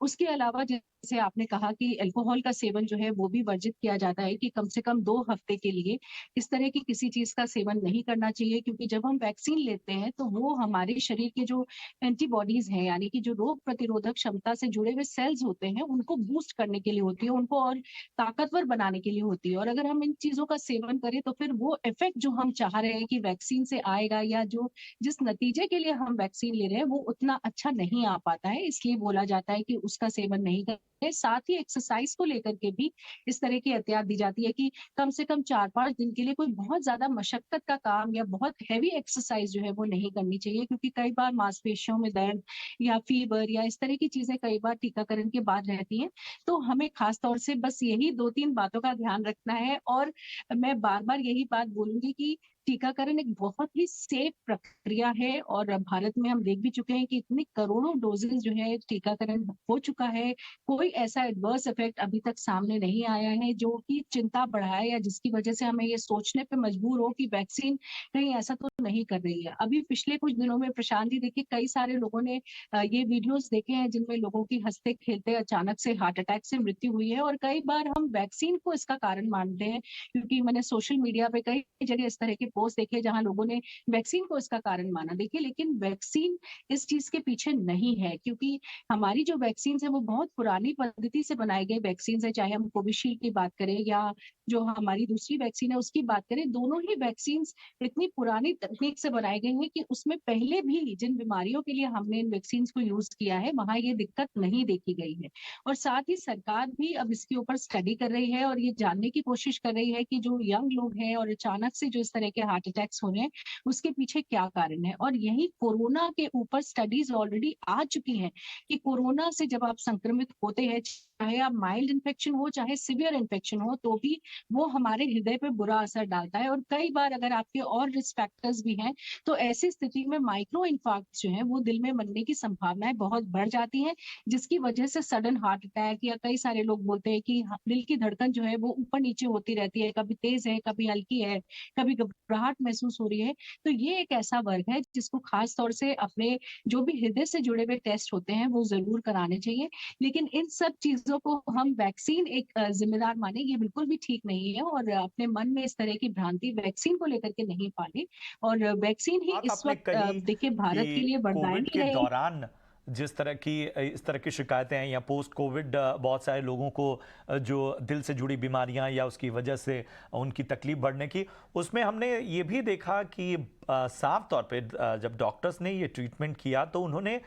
उसके अलावा जैसे आपने कहा कि अल्कोहल का सेवन जो है वो भी वर्जित किया जाता है कि कम से कम 2 हफ्ते के लिए इस तरह की किसी चीज का सेवन नहीं करना चाहिए, क्योंकि जब हम वैक्सीन लेते हैं तो वो हमारे शरीर के जो एंटीबॉडीज हैं, यानी कि जो रोग प्रतिरोधक क्षमता से जुड़े हुए सेल्स होते हैं, उनको बूस्ट करने के लिए होती है, उनको और ताकतवर बनाने के लिए होती है। और अगर हम इन चीजों का सेवन करें तो फिर वो इफेक्ट जो हम चाह रहे हैं कि वैक्सीन से आएगा, या जो जिस नतीजे के लिए हम वैक्सीन ले रहे हैं वो उतना अच्छा नहीं आ पाता है, इसलिए बोला जाता है कि उसका सेवन नहीं करें। साथ ही एक्सरसाइज को लेकर के भी इस तरह की एहतियात दी जाती है कि कम से कम 4-5 दिन के लिए कोई बहुत ज्यादा मशक्कत का काम या बहुत हैवी एक्सरसाइज जो है वो नहीं करनी चाहिए, क्योंकि कई बार मांसपेशियों में दर्द या फीवर या इस तरह की चीजें कई बार टीकाकरण के बाद रहती हैं। तो हमें खास तौर से बस यही 2-3 बातों का ध्यान रखना है, और मैं बार-बार यही बात बोलूँगी कि टीकाकरण एक बहुत ही सेफ प्रक्रिया है, और भारत में हम देख भी चुके हैं कि इतने करोड़ों डोजेस जो है टीकाकरण हो चुका है। कोई ऐसा एडवर्स इफेक्ट अभी तक सामने नहीं आया है जो कि चिंता बढ़ाए या जिसकी वजह से हमें ये सोचने पे मजबूर हो कि वैक्सीन कहीं ऐसा तो नहीं कर रही है। अभी पिछले कुछ दिनों में प्रशांत जी देखिए, कई सारे लोगों ने ये वीडियोस देखे हैं जिनमें लोगों की हँसते-खेलते अचानक से हार्ट अटैक से मृत्यु हुई है, और कई बार हम वैक्सीन को इसका कारण मानते हैं, क्योंकि मैंने सोशल मीडिया पे कई जगह इस तरह के पोस्ट देखे जहां लोगों ने वैक्सीन को इसका कारण माना। देखिए, लेकिन वैक्सीन इस चीज के पीछे नहीं है, क्योंकि हमारी जो वैक्सीन है वो बहुत पुरानी पद्धति से बनाई गई वैक्सीन है, चाहे हम कोविशील्ड की बात करें या जो हमारी दूसरी वैक्सीन है उसकी बात करें। दोनों ही वैक्सीन इतनी पुरानी तकनीक से बनाई गई हैं कि उसमें पहले भी जिन बीमारियों के लिए हमने इन वैक्सीन को यूज किया है वहां ये दिक्कत नहीं देखी गई है। और साथ ही सरकार भी अब इसके ऊपर स्टडी कर रही है और ये जानने की कोशिश कर रही है कि जो यंग लोग हैं और अचानक से जो इस तरह के हार्ट अटैक्स हो रहे हैं उसके पीछे क्या कारण है। और यही कोरोना के ऊपर स्टडीज ऑलरेडी आ चुकी हैं कि कोरोना से जब आप संक्रमित होते हैं, चाहे आप माइल्ड इन्फेक्शन हो चाहे सिवियर इन्फेक्शन हो, तो भी वो हमारे हृदय पे बुरा असर डालता है। और कई बार अगर आपके और रिस्क फैक्टर्स भी हैं तो ऐसी स्थिति में माइक्रो इन्फार्क्ट जो है वो दिल में मरने की संभावनाएं बहुत बढ़ जाती हैं, जिसकी वजह से सडन हार्ट अटैक, या कई सारे लोग बोलते हैं कि दिल की धड़कन जो है वो ऊपर नीचे होती रहती है, कभी तेज है कभी हल्की है, कभी घबराहट महसूस हो रही है। तो ये एक ऐसा वर्ग है जिसको खास तौर से अपने जो भी हृदय से जुड़े हुए टेस्ट होते हैं वो जरूर कराने चाहिए। लेकिन इन सब चीजों को हम वैक्सीन एक जिम्मेदार माने, ये बिल्कुल भी ठीक नहीं है। और अपने मन में इस तरह की भ्रांति वैक्सीन को लेकर के नहीं पाले। और वैक्सीन ही बात इस आपने वक्त कही देखिए भारत के कि लिए वरदान कोविड ही के रहे। दौरान जिस तरह की इस तरह की शिकायतें हैं या पोस्ट कोविड बहुत सारे लोगों को जो दिल से जुड़ी बीमारियां या उसकी वजह से उनकी तकलीफ बढ़ने की, उसमें हमने ये भी देखा कि साफ तौर पे जब डॉक्टर्स ने ये ट्रीटमेंट किया तो उन्होंने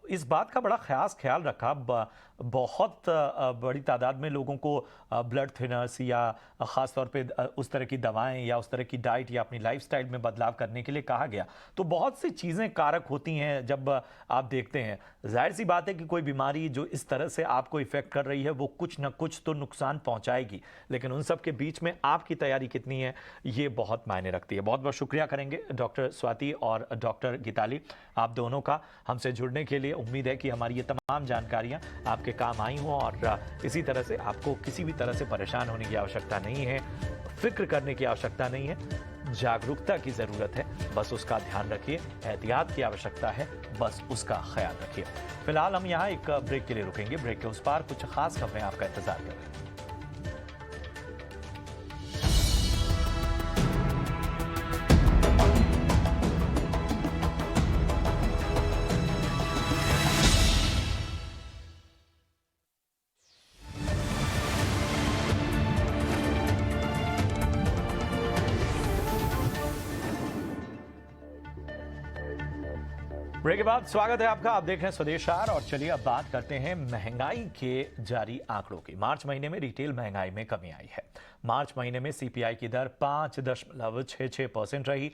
इस बात का बड़ा खास ख्याल रखा। बहुत बड़ी तादाद में लोगों को ब्लड थिनर्स या ख़ास तौर पे उस तरह की दवाएं या उस तरह की डाइट या अपनी लाइफस्टाइल में बदलाव करने के लिए कहा गया। तो बहुत सी चीज़ें कारक होती हैं जब आप देखते हैं। जाहिर सी बात है कि कोई बीमारी जो इस तरह से आपको इफ़ेक्ट कर रही है वो कुछ ना कुछ तो नुकसान पहुंचाएगी, लेकिन उन सब के बीच में आपकी तैयारी कितनी है ये बहुत मायने रखती है। बहुत बहुत शुक्रिया करेंगे डॉक्टर स्वाति और डॉक्टर गीताली, आप दोनों का हमसे जुड़ने के लिए। उम्मीद है कि हमारी ये तमाम जानकारियां आपके काम आई हों और इसी तरह से आपको किसी भी तरह से परेशान होने की आवश्यकता नहीं है, फिक्र करने की आवश्यकता नहीं है। जागरूकता की ज़रूरत है, बस उसका ध्यान रखिए। एहतियात की आवश्यकता है, बस उसका ख्याल रखिए। फिलहाल हम यहाँ एक ब्रेक के लिए रुकेंगे। ब्रेक के उस पार कुछ खास खबरें आपका इंतजार कर रही हैं। ब्रेक के बाद स्वागत है आपका। आप देख रहे हैं स्वदेशार और चलिए अब बात करते हैं महंगाई के जारी आंकड़ों की। मार्च महीने में रिटेल महंगाई में कमी आई है। मार्च महीने में सीपीआई की दर 5.66% रही।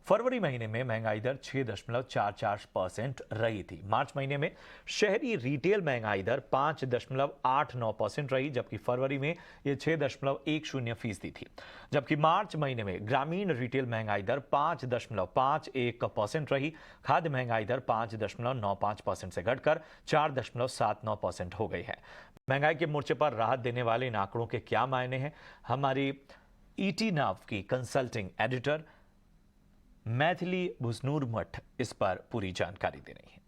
फरवरी महीने में महंगाई दर 6.44% रही थी। मार्च महीने में शहरी रिटेल महंगाई दर 5.89% रही, जबकि फरवरी में ये 6.10% थी। जबकि मार्च महीने में ग्रामीण रिटेल महंगाई दर 5.51% रही। खाद्य महंगाई दर 5.95% से घटकर 4.79% हो गई है। महंगाई के मोर्चे पर राहत देने वाले इन आंकड़ों के क्या मायने हैं, हमारी ईटी नाव की कंसल्टिंग एडिटर मैथिली भुसनूर मठ इस पर पूरी जानकारी दे रही है।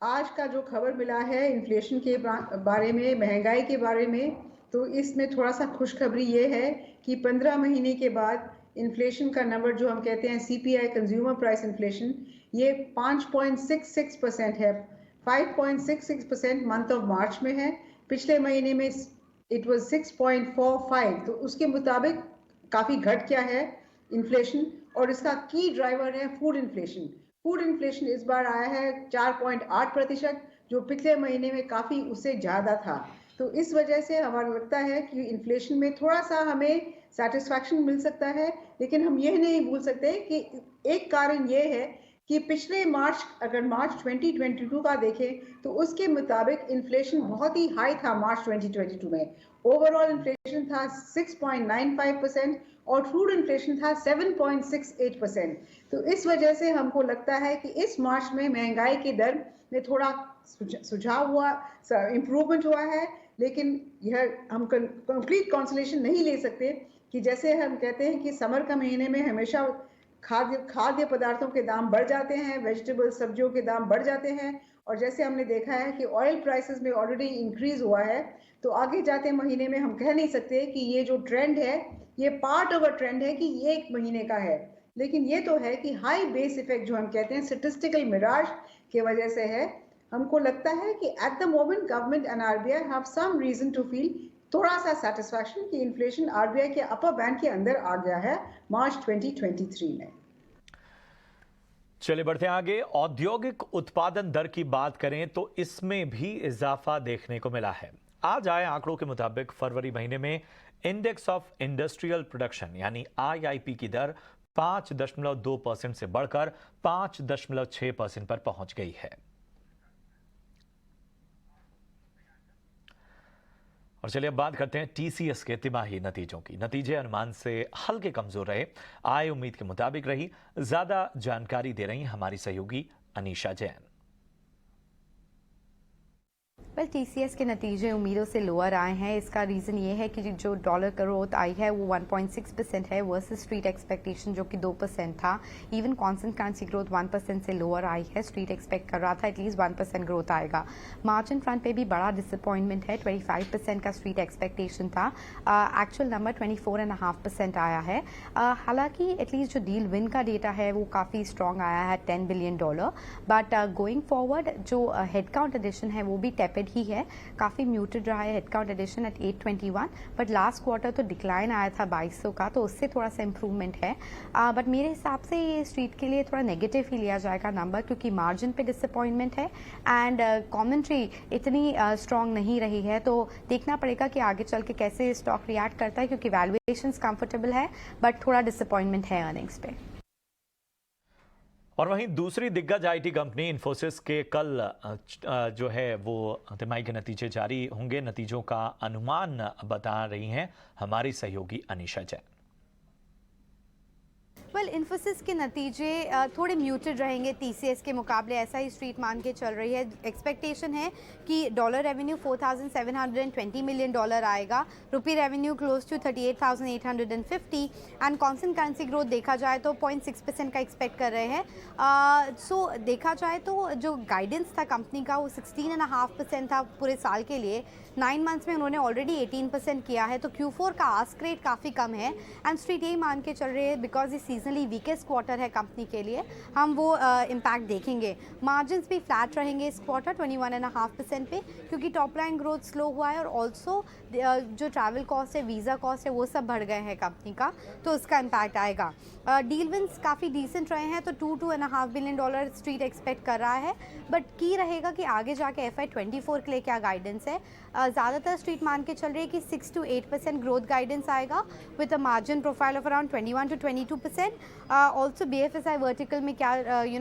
आज का जो खबर मिला है इन्फ्लेशन के बारे में, महंगाई के बारे में, तो इसमें थोड़ा सा खुशखबरी ये है कि 15 महीने के बाद इन्फ्लेशन का नंबर जो हम कहते हैं सीपीआई कंज्यूमर प्राइस इन्फ्लेशन, ये 5.66% है। 5.66% मंथ ऑफ मार्च में है। पिछले महीने में इट वाज 6.45, तो उसके मुताबिक काफ़ी घट गया है। इन्फ्लेशन, और इसका की ड्राइवर है फूड इन्फ्लेशन। फूड इन्फ्लेशन इस बार आया है 4.8%, जो पिछले महीने में काफ़ी उससे ज़्यादा था। तो इस वजह से हमारा लगता है कि इन्फ्लेशन में थोड़ा सा हमें सेटिस्फैक्शन मिल सकता है, लेकिन हम यह नहीं भूल सकते कि एक कारण ये है कि पिछले अगर मार्च 2022 का देखें तो उसके मुताबिक इन्फ्लेशन बहुत ही हाई था। मार्च 2022 में ओवरऑल इन्फ्लेशन था 6.95% और फूड इन्फ्लेशन था 7.68%। तो इस वजह से हमको लगता है कि इस मार्च में महंगाई की दर में थोड़ा सुझाव हुआ, इम्प्रूवमेंट हुआ है, लेकिन यह हम कंप्लीट कॉन्सोलेशन नहीं ले सकते कि जैसे हम कहते हैं कि समर का महीने में हमेशा खाद्य पदार्थों के दाम बढ़ जाते हैं, वेजिटेबल सब्जियों के दाम बढ़ जाते हैं, और जैसे हमने देखा है कि ऑयल प्राइसेस में ऑलरेडी इंक्रीज हुआ है, तो आगे जाते महीने में हम कह नहीं सकते कि ये जो ट्रेंड है ये पार्ट ऑफ अ ट्रेंड है कि ये एक महीने का है, लेकिन ये तो है कि हाई बेस इफेक्ट जो हम कहते हैं स्टैटिस्टिकल मिराज की वजह से है। हमको लगता है कि at the moment government and RBI have some reason to feel थोड़ा सा सेटिस्फैक्शन कि इन्फ्लेशन आरबीआई के अपर बैंड के अंदर आ गया है मार्च 2023 में। चलिए बढ़ते हैं आगे। औद्योगिक उत्पादन दर की बात करें तो इसमें भी इजाफा देखने को मिला है। आज आए आंकड़ों के मुताबिक फरवरी महीने में इंडेक्स ऑफ इंडस्ट्रियल प्रोडक्शन यानी IIP की दर 5.2% से बढ़कर 5.6% पर पहुंच गई है। और चलिए अब बात करते हैं TCS के तिमाही नतीजों की। नतीजे अनुमान से हल्के कमजोर रहे, आय उम्मीद के मुताबिक रही। ज्यादा जानकारी दे रही हमारी सहयोगी अनीशा जैन। TCS के नतीजे उम्मीदों से लोअर आए हैं। इसका रीज़न ये है कि जो डॉलर ग्रोथ आई है वो 1.6% है वर्सेस स्ट्रीट एक्सपेक्टेशन जो कि 2% था। इवन कॉन्स्टेंट करेंसी ग्रोथ 1% से लोअर आई है। स्ट्रीट एक्सपेक्ट कर रहा था एटलीस्ट 1% ग्रोथ आएगा। मार्जिन फ्रंट पे भी बड़ा डिसअपॉइंटमेंट है। 25% का स्ट्रीट एक्सपेक्टेशन था, एक्चुअल नंबर 24.5% आया है। हालांकि एटलीस्ट जो डील विन का डेटा है वो काफ़ी स्ट्रॉन्ग आया है, $10 बिलियन। बट गोइंग फॉरवर्ड जो हेडकाउंट एडिशन है वो भी टेपेड ही है, काफ़ी म्यूटेड रहा है headcount addition at 821, but last quarter तो डिक्लाइन आया था 2200 का, तो उससे थोड़ा सा इंप्रूवमेंट है। बट मेरे हिसाब से ये स्ट्रीट के लिए थोड़ा नेगेटिव ही लिया जाएगा नंबर, क्योंकि मार्जिन पे डिसअपॉइंटमेंट है एंड कमेंट्री इतनी स्ट्रॉन्ग नहीं रही है। तो देखना पड़ेगा कि आगे चल के कैसे स्टॉक रिएक्ट करता है, क्योंकि वैल्यूएशंस कंफर्टेबल है बट थोड़ा डिसअपॉइंटमेंट है अर्निंग्स पे। और वहीं दूसरी दिग्गज IT कंपनी इन्फोसिस के कल जो है वो तिमाही के नतीजे जारी होंगे। नतीजों का अनुमान बता रही हैं हमारी सहयोगी अनीशा जैन। इन्फोसिस के नतीजे थोड़े म्यूटेड रहेंगे TCS के मुकाबले, ऐसा ही स्ट्रीट मान के चल रही है। एक्सपेक्टेशन है कि डॉलर रेवेन्यू $4,720 मिलियन आएगा, rupee revenue close to 38,850 and constant currency growth देखा जाए तो 0.6% का एक्सपेक्ट कर रहे हैं। सो देखा जाए तो जो गाइडेंस था कंपनी का वो 16.5% था पूरे साल के लिए। 9 मंथ्स में उन्होंने ऑलरेडी 18% किया है, तो Q4 का आस्क रेट काफ़ी कम है एंड स्ट्रीट यही मान के चल रही है बिकॉज ये सीजनली वीकेस्ट क्वार्टर है कंपनी के लिए, हम वो इम्पैक्ट देखेंगे। मार्जिन्स भी फ्लैट रहेंगे इस क्वार्टर 21.5% पे, क्योंकि टॉप लाइन ग्रोथ स्लो हुआ है और ऑल्सो जो ट्रैवल कॉस्ट है, वीज़ा कॉस्ट है, वो सब बढ़ गए हैं कंपनी का, तो उसका इम्पैक्ट आएगा। डील विंस काफ़ी डिसेंट रहे हैं, तो $2.5 बिलियन स्ट्रीट एक्सपेक्ट कर रहा है, बट की रहेगा कि आगे जाके FY24 के लिए क्या गाइडेंस है। ज़्यादातर स्ट्रीट मान के चल रही है कि 6 to 8% ग्रोथ गाइडेंस आएगा with a margin profile of around 21 to 22%। Also BFSI vertical में क्या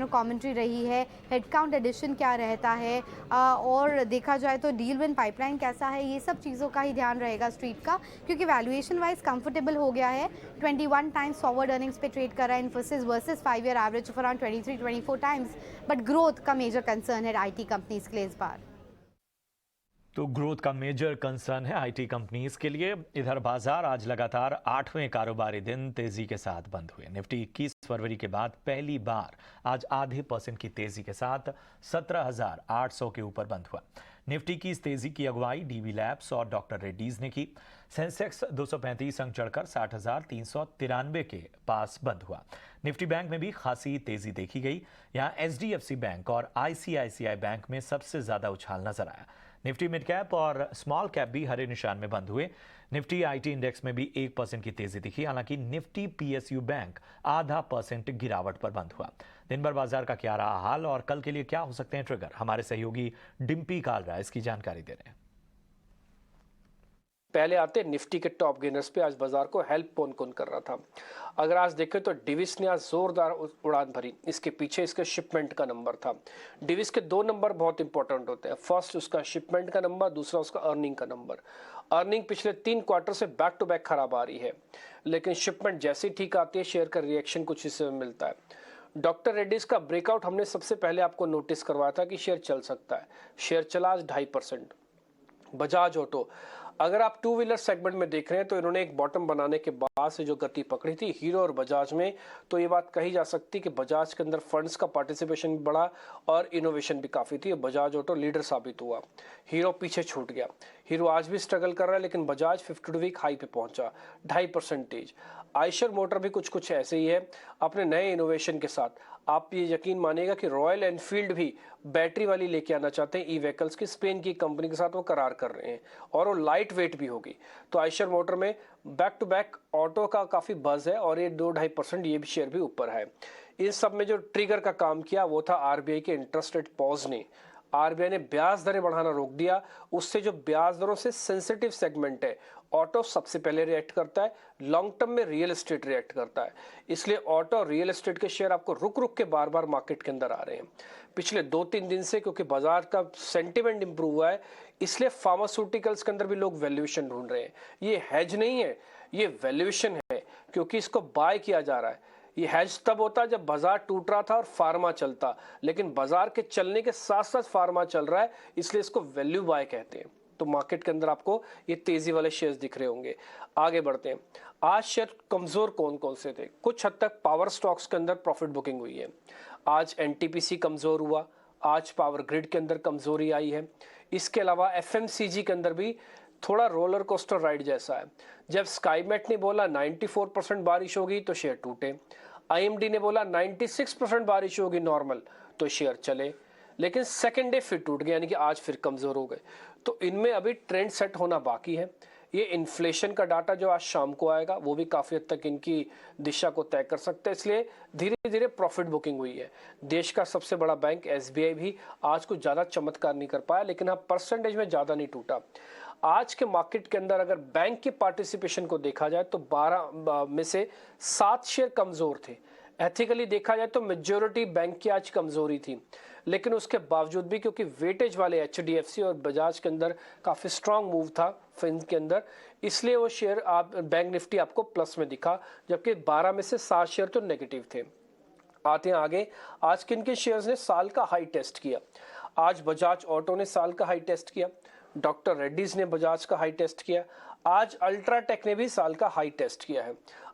कमेंट्री रही है, हेडकाउंट एडिशन क्या रहता है, और देखा जाए तो डील विन पाइपलाइन कैसा है, ये सब चीज़ों का ही ध्यान रहेगा स्ट्रीट का, क्योंकि वैल्यूएशन वाइज कंफर्टेबल हो गया है। 21 टाइम्स फॉरवर्ड अर्निंग्स पे ट्रेड कर रहा है Infosys versus 5-year average of around 23-24 times, but growth का मेजर कंसर्न है IT कंपनीज के लिए इस बार। तो ग्रोथ का मेजर कंसर्न है IT कंपनीज के लिए। इधर बाजार आज लगातार 8वें कारोबारी दिन तेजी के साथ बंद हुए। निफ्टी 21 फरवरी के बाद पहली बार आज आधे % की तेजी के साथ 17,800 के ऊपर बंद हुआ। निफ्टी की इस तेजी की अगुवाई DB लैब्स और डॉक्टर रेड्डीज ने की। सेंसेक्स 235 अंक चढ़कर 60,393 के पास बंद हुआ। निफ्टी बैंक में भी खासी तेजी देखी गई। यहाँ HDFC बैंक और ICICI बैंक में सबसे ज्यादा उछाल नजर आया। निफ्टी मिड कैप और स्मॉल कैप भी हरे निशान में बंद हुए। निफ्टी आईटी इंडेक्स में भी 1% की तेजी दिखी। हालांकि निफ्टी पीएसयू बैंक 0.5% गिरावट पर बंद हुआ। दिन भर बाजार का क्या रहा हाल और कल के लिए क्या हो सकते हैं ट्रिगर, हमारे सहयोगी डिम्पी कालरा इसकी जानकारी दे रहे हैं। पहले आते निफ्टी के टॉप गेनर्स पे। आज बाजार को हेल्प कौन कौन कर रहा था? अगर आज देखें तो डिविस ने आज जोरदार उड़ान भरी। इसके पीछे इसके शिपमेंट का नंबर था। डिविस के 2 नंबर बहुत इंपॉर्टेंट होते हैं। फर्स्ट उसका शिपमेंट का नंबर, दूसरा उसका अर्निंग का नंबर। अर्निंग पिछले 3 क्वार्टर से बैक टू बैक खराब आ रही है, लेकिन शिपमेंट जैसे ही ठीक आती है शेयर का रिएक्शन कुछ इससे मिलता है। डॉक्टर रेड्डीज का ब्रेकआउट हमने सबसे पहले आपको नोटिस करवाया था कि शेयर चल सकता है। शेयर चला आज 2.5%। बजाज ऑटो, अगर आप 2 व्हीलर सेगमेंट में देख रहे हैं तो इन्होंने एक बॉटम बनाने के बाद से जो गति पकड़ी थी हीरो और बजाज में, तो ये बात कही जा सकती कि बजाज के अंदर फंड्स का पार्टिसिपेशन भी बढ़ा और इनोवेशन भी काफ़ी थी। बजाज ऑटो लीडर साबित हुआ। हीरो पीछे छूट गया। हीरो आज भी स्ट्रगल कर रहा है, लेकिन बजाज 52 वीक हाई पे पहुंचा 2.5%। आयशर मोटर भी कुछ ऐसे ही है अपने नए इनोवेशन के साथ। आप ये यकीन मानिएगा कि रॉयल एनफील्ड भी बैटरी वाली लेके आना चाहते हैं ई व्हीकल्स की। स्पेन की कंपनी के साथ वो करार कर रहे हैं और वो लाइट वेट भी होगी। तो आयशर मोटर में बैक टू बैक ऑटो का काफ़ी बज है और ये 2-2.5% ये भी शेयर भी ऊपर है। इन सब में जो ट्रिगर का काम किया वो था आरबीआई के इंटरेस्ट रेट पॉज ने। आरबीआई ने ब्याज दरें बढ़ाना रोक दिया। उससे जो ब्याज दरों से सेंसिटिव सेगमेंट है ऑटो सबसे पहले रिएक्ट करता है, लॉन्ग टर्म में रियल एस्टेट रिएक्ट करता है। इसलिए ऑटो और रियल एस्टेट के शेयर आपको रुक रुक के बार बार मार्केट के अंदर आ रहे हैं पिछले 2-3 दिन से, क्योंकि बाजार का सेंटिमेंट इंप्रूव हुआ है। इसलिए फार्मास्यूटिकल्स के अंदर भी लोग वैल्यूएशन ढूंढ रहे हैं। ये हेज नहीं है, ये वैल्यूएशन है, क्योंकि इसको बाय किया जा रहा है। ये हेज तब होता जब बाजार टूट रहा था और फार्मा चलता, लेकिन बाजार के चलने के साथ साथ फार्मा चल रहा है, इसलिए इसको वैल्यू बाय कहते हैं। तो मार्केट के अंदर आपको ये तेजी वाले शेयर्स दिख रहे होंगे। आगे बढ़ते हैं। आज शेयर कमजोर कौन कौन से थे? कुछ हद तक पावर स्टॉक्स के अंदर प्रॉफिट बुकिंग हुई है। आज एनटीपीसी कमजोर हुआ, आज पावर ग्रिड के अंदर कमजोरी आई है। इसके अलावा एफएमसीजी के अंदर भी थोड़ा रोलर कोस्टर राइड जैसा है। जब स्काईमेट ने बोला 94% बारिश होगी तो शेयर टूटे। आईएमडी ने बोला 96% बारिश होगी नॉर्मल, तो शेयर चले। लेकिन सेकेंड डे फिर टूट गए, यानी कि आज फिर कमजोर हो गए। तो इनमें अभी ट्रेंड सेट होना बाकी है। ये इन्फ्लेशन का डाटा जो आज शाम को आएगा वो भी काफी हद तक इनकी दिशा को तय कर सकता है। इसलिए धीरे धीरे प्रॉफिट बुकिंग हुई है। देश का सबसे बड़ा बैंक एसबीआई भी आज कुछ ज्यादा चमत्कार नहीं कर पाया, लेकिन हाँ परसेंटेज में ज्यादा नहीं टूटा। आज के मार्केट के अंदर अगर बैंक के पार्टिसिपेशन को देखा जाए तो 12 में से 7 शेयर कमजोर थे। एथिकली देखा जाए तो मेजॉरिटी बैंक की आज कमजोरी थी, लेकिन उसके बावजूद भी क्योंकि वेटेज वाले एचडीएफसी और बजाज के अंदर काफी स्ट्रांग मूव था फिन के अंदर, इसलिए वो शेयर आप बैंक निफ्टी आपको प्लस में दिखा, जबकि 12 में से 7 शेयर तो नेगेटिव थे। आते हैं आगे। आज किन किन शेयर्स ने साल का हाई टेस्ट किया? आज बजाज ऑटो ने साल का हाई टेस्ट किया। डॉक्टर रेड्डीज ने बजाज का हाई टेस्ट किया। आज अल्ट्राटेक ने भी साल का हाई टेस्ट किया है।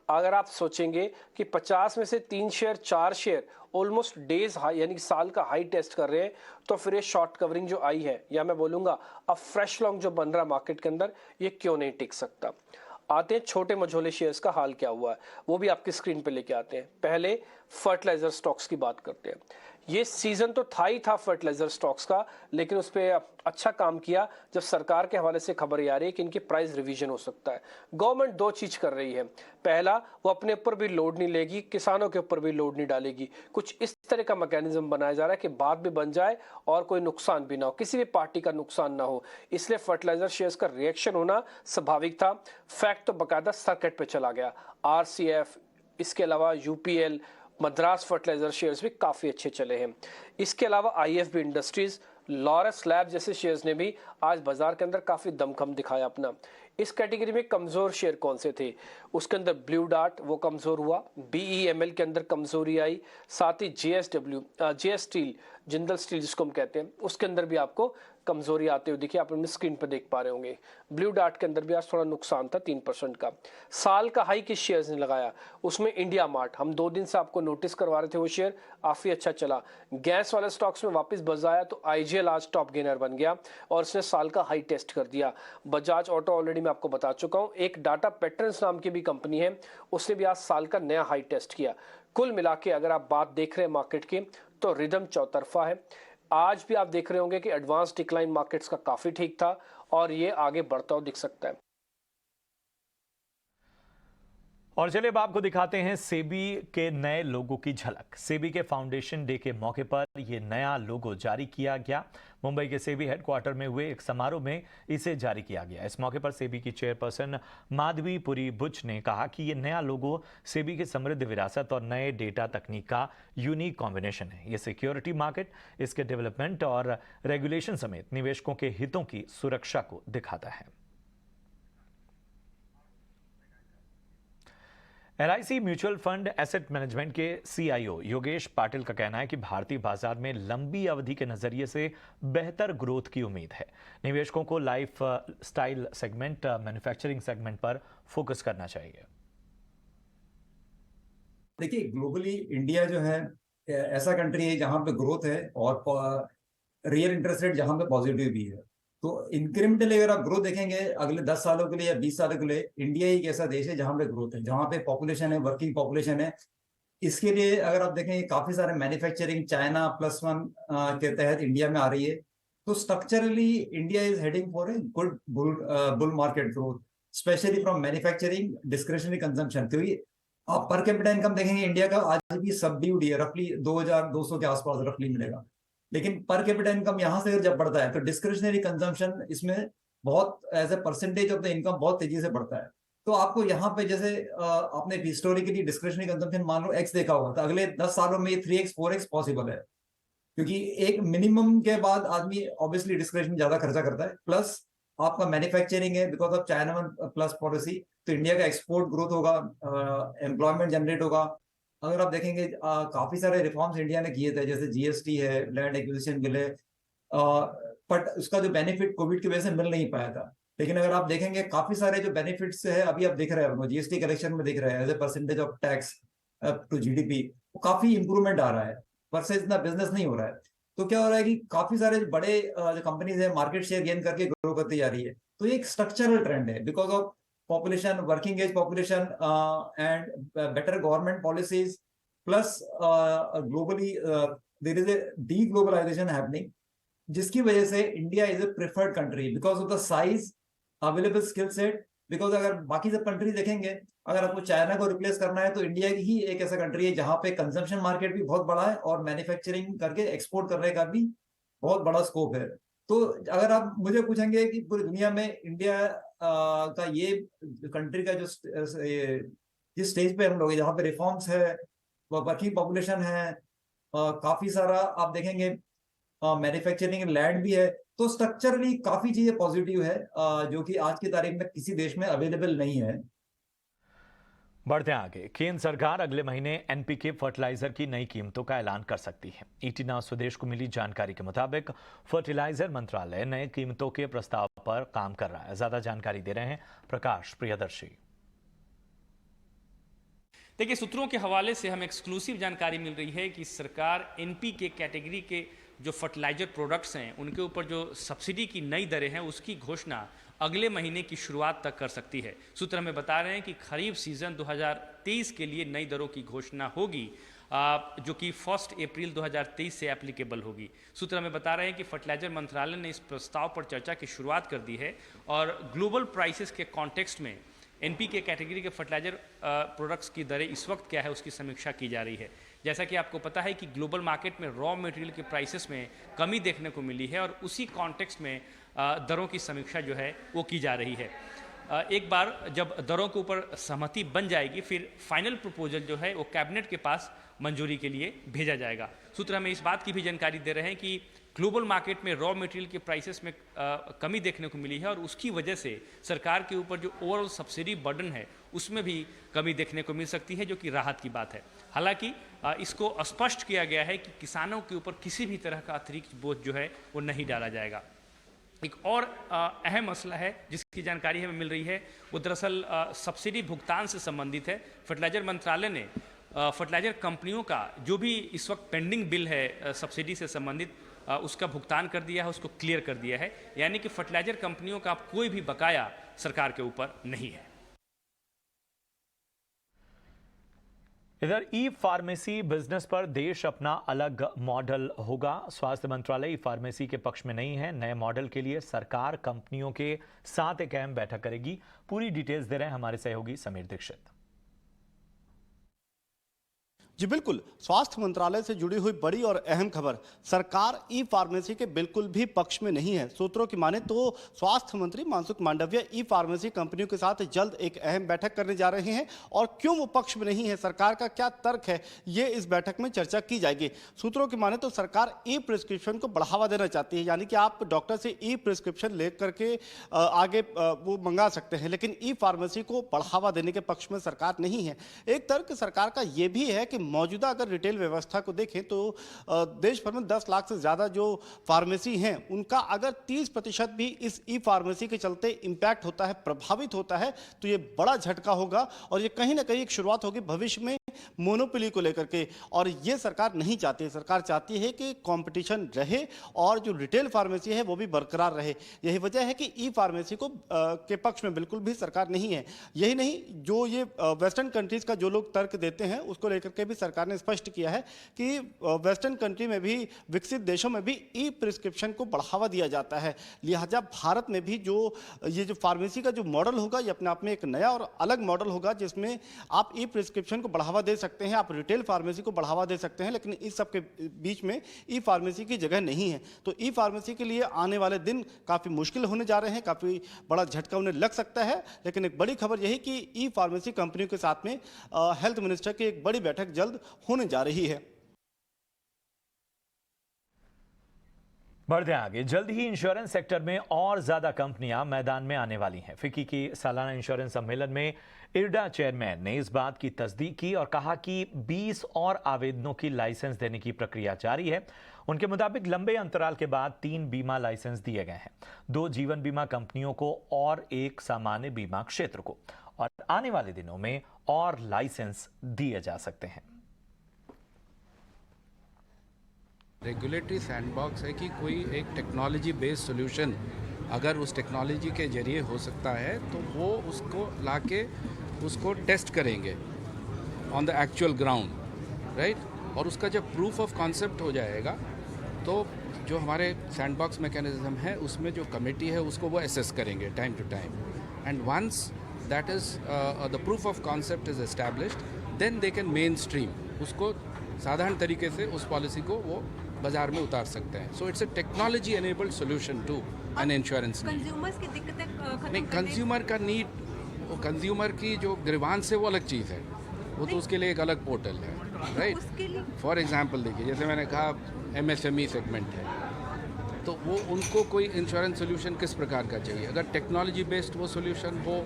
अगर आप सोचेंगे कि 50 में से 3 share 4 share almost days high यानी साल का हाई टेस्ट कर रहे हैं, तो फिर ये शॉर्ट कवरिंग जो आई है, या मैं बोलूंगा अब फ्रेश लॉन्ग जो बन रहा मार्केट के अंदर, ये क्यों नहीं टिक सकता। आते हैं छोटे मझोले शेयर्स का हाल क्या हुआ है, वो भी आपकी स्क्रीन पे लेके आते हैं। पहले फर्टिलाइजर स्टॉक्स की बात करते हैं। ये सीजन तो था ही था फर्टिलाइजर स्टॉक्स का, लेकिन उस पर अच्छा काम किया जब सरकार के हवाले से खबर आ रही है कि इनकी प्राइस रिवीजन हो सकता है। गवर्नमेंट 2 चीज कर रही है। पहला, वो अपने ऊपर भी लोड नहीं लेगी, किसानों के ऊपर भी लोड नहीं डालेगी। कुछ इस तरह का मैकेनिज्म बनाया जा रहा है कि बात भी बन जाए और कोई नुकसान भी ना हो, किसी भी पार्टी का नुकसान ना हो। इसलिए फर्टिलाइजर शेयर्स का रिएक्शन होना स्वाभाविक था। फैक्ट तो बाकायदा सर्किट पे चला गया। आरसीएफ, इसके अलावा यूपीएल, मद्रास फर्टिलाइजर शेयर्स भी काफी अच्छे चले हैं। इसके अलावा आईएफबी इंडस्ट्रीज, लॉरस लैब जैसे शेयर्स ने भी आज बाजार के अंदर काफी दमखम दिखाया अपना। इस कैटेगरी में कमजोर शेयर कौन से थे? उसके अंदर ब्लू डार्ट वो कमजोर हुआ, बीईएमएल के अंदर कमजोरी आई, साथ ही जेएस स्टील, जिंदल स्टील जिसको हम कहते हैं, उसके अंदर भी आपको कमजोरी आते हुए देखिए, आप अपनी स्क्रीन पर देख पा रहे होंगे। ब्लू डार्ट के अंदर भी आज थोड़ा नुकसान था 3% का। साल का हाई किस शेयर्स ने लगाया? उसमें इंडिया मार्ट, हम 2 दिन से आपको नोटिस करवा रहे थे, वो शेयर काफी अच्छा चला। गैस वाले स्टॉक्स में वापस बज आया तो आईजीएल आज टॉप गेनर बन गया और इसने साल का हाई टेस्ट कर दिया। बजाज ऑटो ऑलरेडी मैं आपको बता चुका हूं। एक डाटा पैटर्न्स नाम की भी कंपनी है, उसने भी आज साल का नया हाई टेस्ट किया। कुल मिला के अगर आप बात देख रहे हैं मार्केट की, तो रिदम चौतरफा है। आज भी आप देख रहे होंगे कि एडवांस डिक्लाइन मार्केट्स का काफी ठीक था और ये आगे बढ़ता हुआ दिख सकता है। और चलिए अब आपको दिखाते हैं सेबी के नए लोगो की झलक। सेबी के फाउंडेशन डे के मौके पर यह नया लोगो जारी किया गया। मुंबई के सेबी हेडक्वार्टर में हुए एक समारोह में इसे जारी किया गया। इस मौके पर सेबी की चेयरपर्सन माधवी पुरी बुच ने कहा कि यह नया लोगो सेबी की समृद्ध विरासत और नए डेटा तकनीक का यूनिक कॉम्बिनेशन है। यह सिक्योरिटी मार्केट, इसके डेवलपमेंट और रेगुलेशन समेत निवेशकों के हितों की सुरक्षा को दिखाता है। LIC mutual fund asset management के CIO योगेश पाटिल का कहना है कि भारतीय बाजार में लंबी अवधि के नजरिए से बेहतर ग्रोथ की उम्मीद है। निवेशकों को life style segment, manufacturing segment पर फोकस करना चाहिए। देखिए, ग्लोबली इंडिया जो है ऐसा कंट्री है जहां पे ग्रोथ है और रियल इंटरेस्ट रेट जहां पे पॉजिटिव भी है। तो इंक्रीमेंटली अगर आप ग्रोथ देखेंगे अगले 10 सालों के लिए या 20 सालों के लिए, इंडिया एक ऐसा देश है जहां पे ग्रोथ है, जहां पे पॉपुलेशन है, वर्किंग पॉपुलेशन है। इसके लिए अगर आप देखेंगे काफी सारे मैन्युफैक्चरिंग चाइना +1 के तहत इंडिया में आ रही है। तो structurally India is heading for a good bull market growth, specially from manufacturing, discretionary consumption. क्योंकि आप पर कैपिटा इनकम देखेंगे इंडिया का आज भी सबड्यूड है, रफली 2200 के आसपास रफली मिलेगा। लेकिन पर कैपिटा इनकम यहां से जब बढ़ता है तो डिस्क्रिशनरी कंजम्पशन इसमें बहुत as a percentage of the income बहुत तेजी से बढ़ता है। तो आपको यहाँ पे जैसे आपने हिस्टोरिकली डिस्क्रिशनरी कंजम्पशन मान लो X देखा होगा, तो अगले 10 सालों में 3x 4x पॉसिबल है। क्योंकि एक मिनिमम के बाद आदमी ऑब्वियसली डिस्क्रिशनरी ज्यादा खर्चा करता है, प्लस आपका मैन्युफैक्चरिंग है because of China plus policy. तो इंडिया का एक्सपोर्ट ग्रोथ होगा, एम्प्लॉयमेंट जनरेट होगा। अगर आप देखेंगे काफी सारे रिफॉर्म्स इंडिया ने किए थे, जैसे GST है, लैंड एक्विजिशन बिल है, बट उसका जो बेनिफिट कोविड की वजह से मिल नहीं पाया था। लेकिन अगर आप देखेंगे काफी सारे जो बेनिफिट्स है अभी आप दिख रहे हैं, GST कलेक्शन में दिख रहे हैं as a percentage of tax to GDP, काफी इंप्रूवमेंट आ रहा है, पर से इतना बिजनेस नहीं हो रहा है। तो क्या हो रहा है कि काफी सारे जो बड़े जो कंपनीज है मार्केट शेयर गेन करके ग्रो करती जा रही है। तो ये एक स्ट्रक्चरल ट्रेंड है because of population, working age population, and better government policies, plus globally there is a deglobalization happening, जिसकी वजह से India is a preferred country because of the size, available skill set. Because अगर बाकी सब country देखेंगे, अगर आपको China को रिप्लेस करना है तो इंडिया ही एक ऐसा कंट्री है जहां पे कंजम्पशन मार्केट भी बहुत बड़ा है और मैन्युफैक्चरिंग करके एक्सपोर्ट करने का भी बहुत बड़ा स्कोप है। तो अगर आप मुझे पूछेंगे कि पूरी दुनिया में इंडिया का ये कंट्री का जो जिस स्टेज पे हम लोग जहाँ पे रिफॉर्म्स है, वर्किंग पॉपुलेशन है, काफी सारा आप देखेंगे मैन्युफैक्चरिंग लैंड भी है, तो स्ट्रक्चरली काफी चीजें पॉजिटिव है जो कि आज की तारीख में किसी देश में अवेलेबल नहीं है। बढ़ते हैं आगे। केंद्र सरकार अगले महीने NPK फर्टिलाइजर की नई कीमतों का ऐलान कर सकती है। ET नाउ स्वदेश को मिली जानकारी के मुताबिक फर्टिलाइजर मंत्रालय नए कीमतों के प्रस्ताव पर काम कर रहा है। ज्यादा जानकारी दे रहे हैं प्रकाश प्रियदर्शी। देखिए, सूत्रों के हवाले से हमें एक्सक्लूसिव जानकारी मिल रही है कि सरकार NPK कैटेगरी के जो फर्टिलाइजर प्रोडक्ट्स हैं उनके ऊपर जो सब्सिडी की नई दरें हैं उसकी घोषणा अगले महीने की शुरुआत तक कर सकती है। सूत्र हमें बता रहे हैं कि खरीफ सीजन 2023 के लिए नई दरों की घोषणा होगी जो कि 1 अप्रैल 2023 से एप्लीकेबल होगी। सूत्र हमें बता रहे हैं कि फर्टिलाइजर मंत्रालय ने इस प्रस्ताव पर चर्चा की शुरुआत कर दी है और ग्लोबल प्राइसेस के कॉन्टेक्स्ट में NPK कैटेगरी के फर्टिलाइजर प्रोडक्ट्स की दरें इस वक्त क्या है उसकी समीक्षा की जा रही है। जैसा कि आपको पता है कि ग्लोबल मार्केट में रॉ मटेरियल के प्राइसेस में कमी देखने को मिली है और उसी कॉन्टेक्स्ट में दरों की समीक्षा जो है वो की जा रही है। एक बार जब दरों के ऊपर सहमति बन जाएगी फिर फाइनल प्रपोजल जो है वो कैबिनेट के पास मंजूरी के लिए भेजा जाएगा। सूत्र हमें इस बात की भी जानकारी दे रहे हैं कि ग्लोबल मार्केट में रॉ मटेरियल के प्राइसेस में कमी देखने को मिली है और उसकी वजह से सरकार के ऊपर जो ओवरऑल सब्सिडी बर्डन है उसमें भी कमी देखने को मिल सकती है, जो कि राहत की बात है। हालांकि इसको स्पष्ट किया गया है कि किसानों के ऊपर किसी भी तरह का अतिरिक्त बोझ जो है वो नहीं डाला जाएगा। एक और अहम मसला है जिसकी जानकारी हमें मिल रही है वो दरअसल सब्सिडी भुगतान से संबंधित है। फर्टिलाइजर मंत्रालय ने फर्टिलाइजर कंपनियों का जो भी इस वक्त पेंडिंग बिल है सब्सिडी से संबंधित उसका भुगतान कर दिया है, उसको क्लियर कर दिया है। यानी कि फर्टिलाइजर कंपनियों का कोई भी बकाया सरकार के ऊपर नहीं है। इधर ई फार्मेसी बिजनेस पर देश अपना अलग मॉडल होगा। स्वास्थ्य मंत्रालय ई फार्मेसी के पक्ष में नहीं है। नए मॉडल के लिए सरकार कंपनियों के साथ एक अहम बैठक करेगी। पूरी डिटेल्स दे रहे हैं हमारे सहयोगी समीर दीक्षित। जी बिल्कुल, स्वास्थ्य मंत्रालय से जुड़ी हुई बड़ी और अहम खबर, सरकार ई फार्मेसी के बिल्कुल भी पक्ष में नहीं है। सूत्रों की माने तो स्वास्थ्य मंत्री मनसुख मांडविया ई फार्मेसी कंपनियों के साथ जल्द एक अहम बैठक करने जा रहे हैं और क्यों वो पक्ष में नहीं है, सरकार का क्या तर्क है, ये इस बैठक में चर्चा की जाएगी। सूत्रों की माने तो सरकार ई प्रिस्क्रिप्शन को बढ़ावा देना चाहती है, यानी कि आप डॉक्टर से ई प्रिस्क्रिप्शन ले करके आगे वो मंगा सकते हैं, लेकिन ई फार्मेसी को बढ़ावा देने के पक्ष में सरकार नहीं है। एक तर्क सरकार का ये भी है कि मौजूदा अगर रिटेल व्यवस्था को देखें तो देश भर में 10 लाख से ज़्यादा जो फार्मेसी हैं उनका अगर 30% भी इस ई फार्मेसी के चलते इम्पैक्ट होता है, प्रभावित होता है, तो ये बड़ा झटका होगा और ये कहीं ना कहीं एक शुरुआत होगी भविष्य में मोनोपोली को लेकर के, और ये सरकार नहीं चाहती है। सरकार चाहती है कि कंपटीशन रहे और जो रिटेल फार्मेसी है वो भी बरकरार रहे। यही वजह है कि ई फार्मेसी को के पक्ष में बिल्कुल भी सरकार नहीं है। यही नहीं, जो ये वेस्टर्न कंट्रीज का जो लोग तर्क देते हैं उसको लेकर के भी सरकार ने स्पष्ट किया है कि वेस्टर्न कंट्री में भी, विकसित देशों में भी ई प्रिस्क्रिप्शन को बढ़ावा दिया जाता है। लिहाजा भारत में भी ये जो फार्मेसी का जो मॉडल होगा ये अपने आप में एक नया और अलग मॉडल होगा, जिसमें आप ई प्रिस्क्रिप्शन को बढ़ावा दे सकते हैं, आप रिटेल फार्मेसी को बढ़ावा दे सकते हैं, लेकिन इस सब के बीच में ई फार्मेसी की जगह नहीं है। तो ई फार्मेसी के लिए आने वाले दिन काफ़ी मुश्किल होने जा रहे हैं, काफ़ी बड़ा झटका उन्हें लग सकता है। लेकिन एक बड़ी खबर यही कि ई फार्मेसी कंपनियों के साथ में हेल्थ मिनिस्टर की एक बड़ी बैठक जल्द होने जा रही है। बढ़ते आगे, जल्द ही इंश्योरेंस सेक्टर में और ज्यादा कंपनियां मैदान में आने वाली हैं। फिक्की की सालाना इंश्योरेंस सम्मेलन में इरडा चेयरमैन ने इस बात की तस्दीक की और कहा कि 20 और आवेदनों की लाइसेंस देने की प्रक्रिया जारी है। उनके मुताबिक लंबे अंतराल के बाद 3 बीमा लाइसेंस दिए गए हैं, 2 जीवन बीमा कंपनियों को और 1 सामान्य बीमा क्षेत्र को, और आने वाले दिनों में और लाइसेंस दिए जा सकते हैं। रेगुलेटरी सैंडबॉक्स है कि कोई एक टेक्नोलॉजी बेस्ड सॉल्यूशन अगर उस टेक्नोलॉजी के जरिए हो सकता है तो वो उसको लाके उसको टेस्ट करेंगे on the actual ground, right. और उसका जब प्रूफ ऑफ कॉन्सेप्ट हो जाएगा तो जो हमारे सैंडबॉक्स मैकेनिज्म है उसमें जो कमेटी है उसको वो असेस करेंगे time to time, and once that is the proof of concept is established then they can mainstream उसको साधारण तरीके से उस पॉलिसी को वो बाजार में उतार सकते हैं। So it's a technology enabled solution to an insurance need. Consumers की दिक्कतें नहीं, कंज्यूमर का नीड, वो कंज्यूमर की जो ग्रीवांस है वो अलग चीज़ है, वो तो उसके लिए एक अलग पोर्टल है, राइट। फॉर एग्जांपल देखिए, जैसे मैंने कहा MSME सेगमेंट है तो वो उनको कोई इंश्योरेंस सोल्यूशन किस प्रकार का चाहिए। अगर टेक्नोलॉजी बेस्ड वो सोल्यूशन हो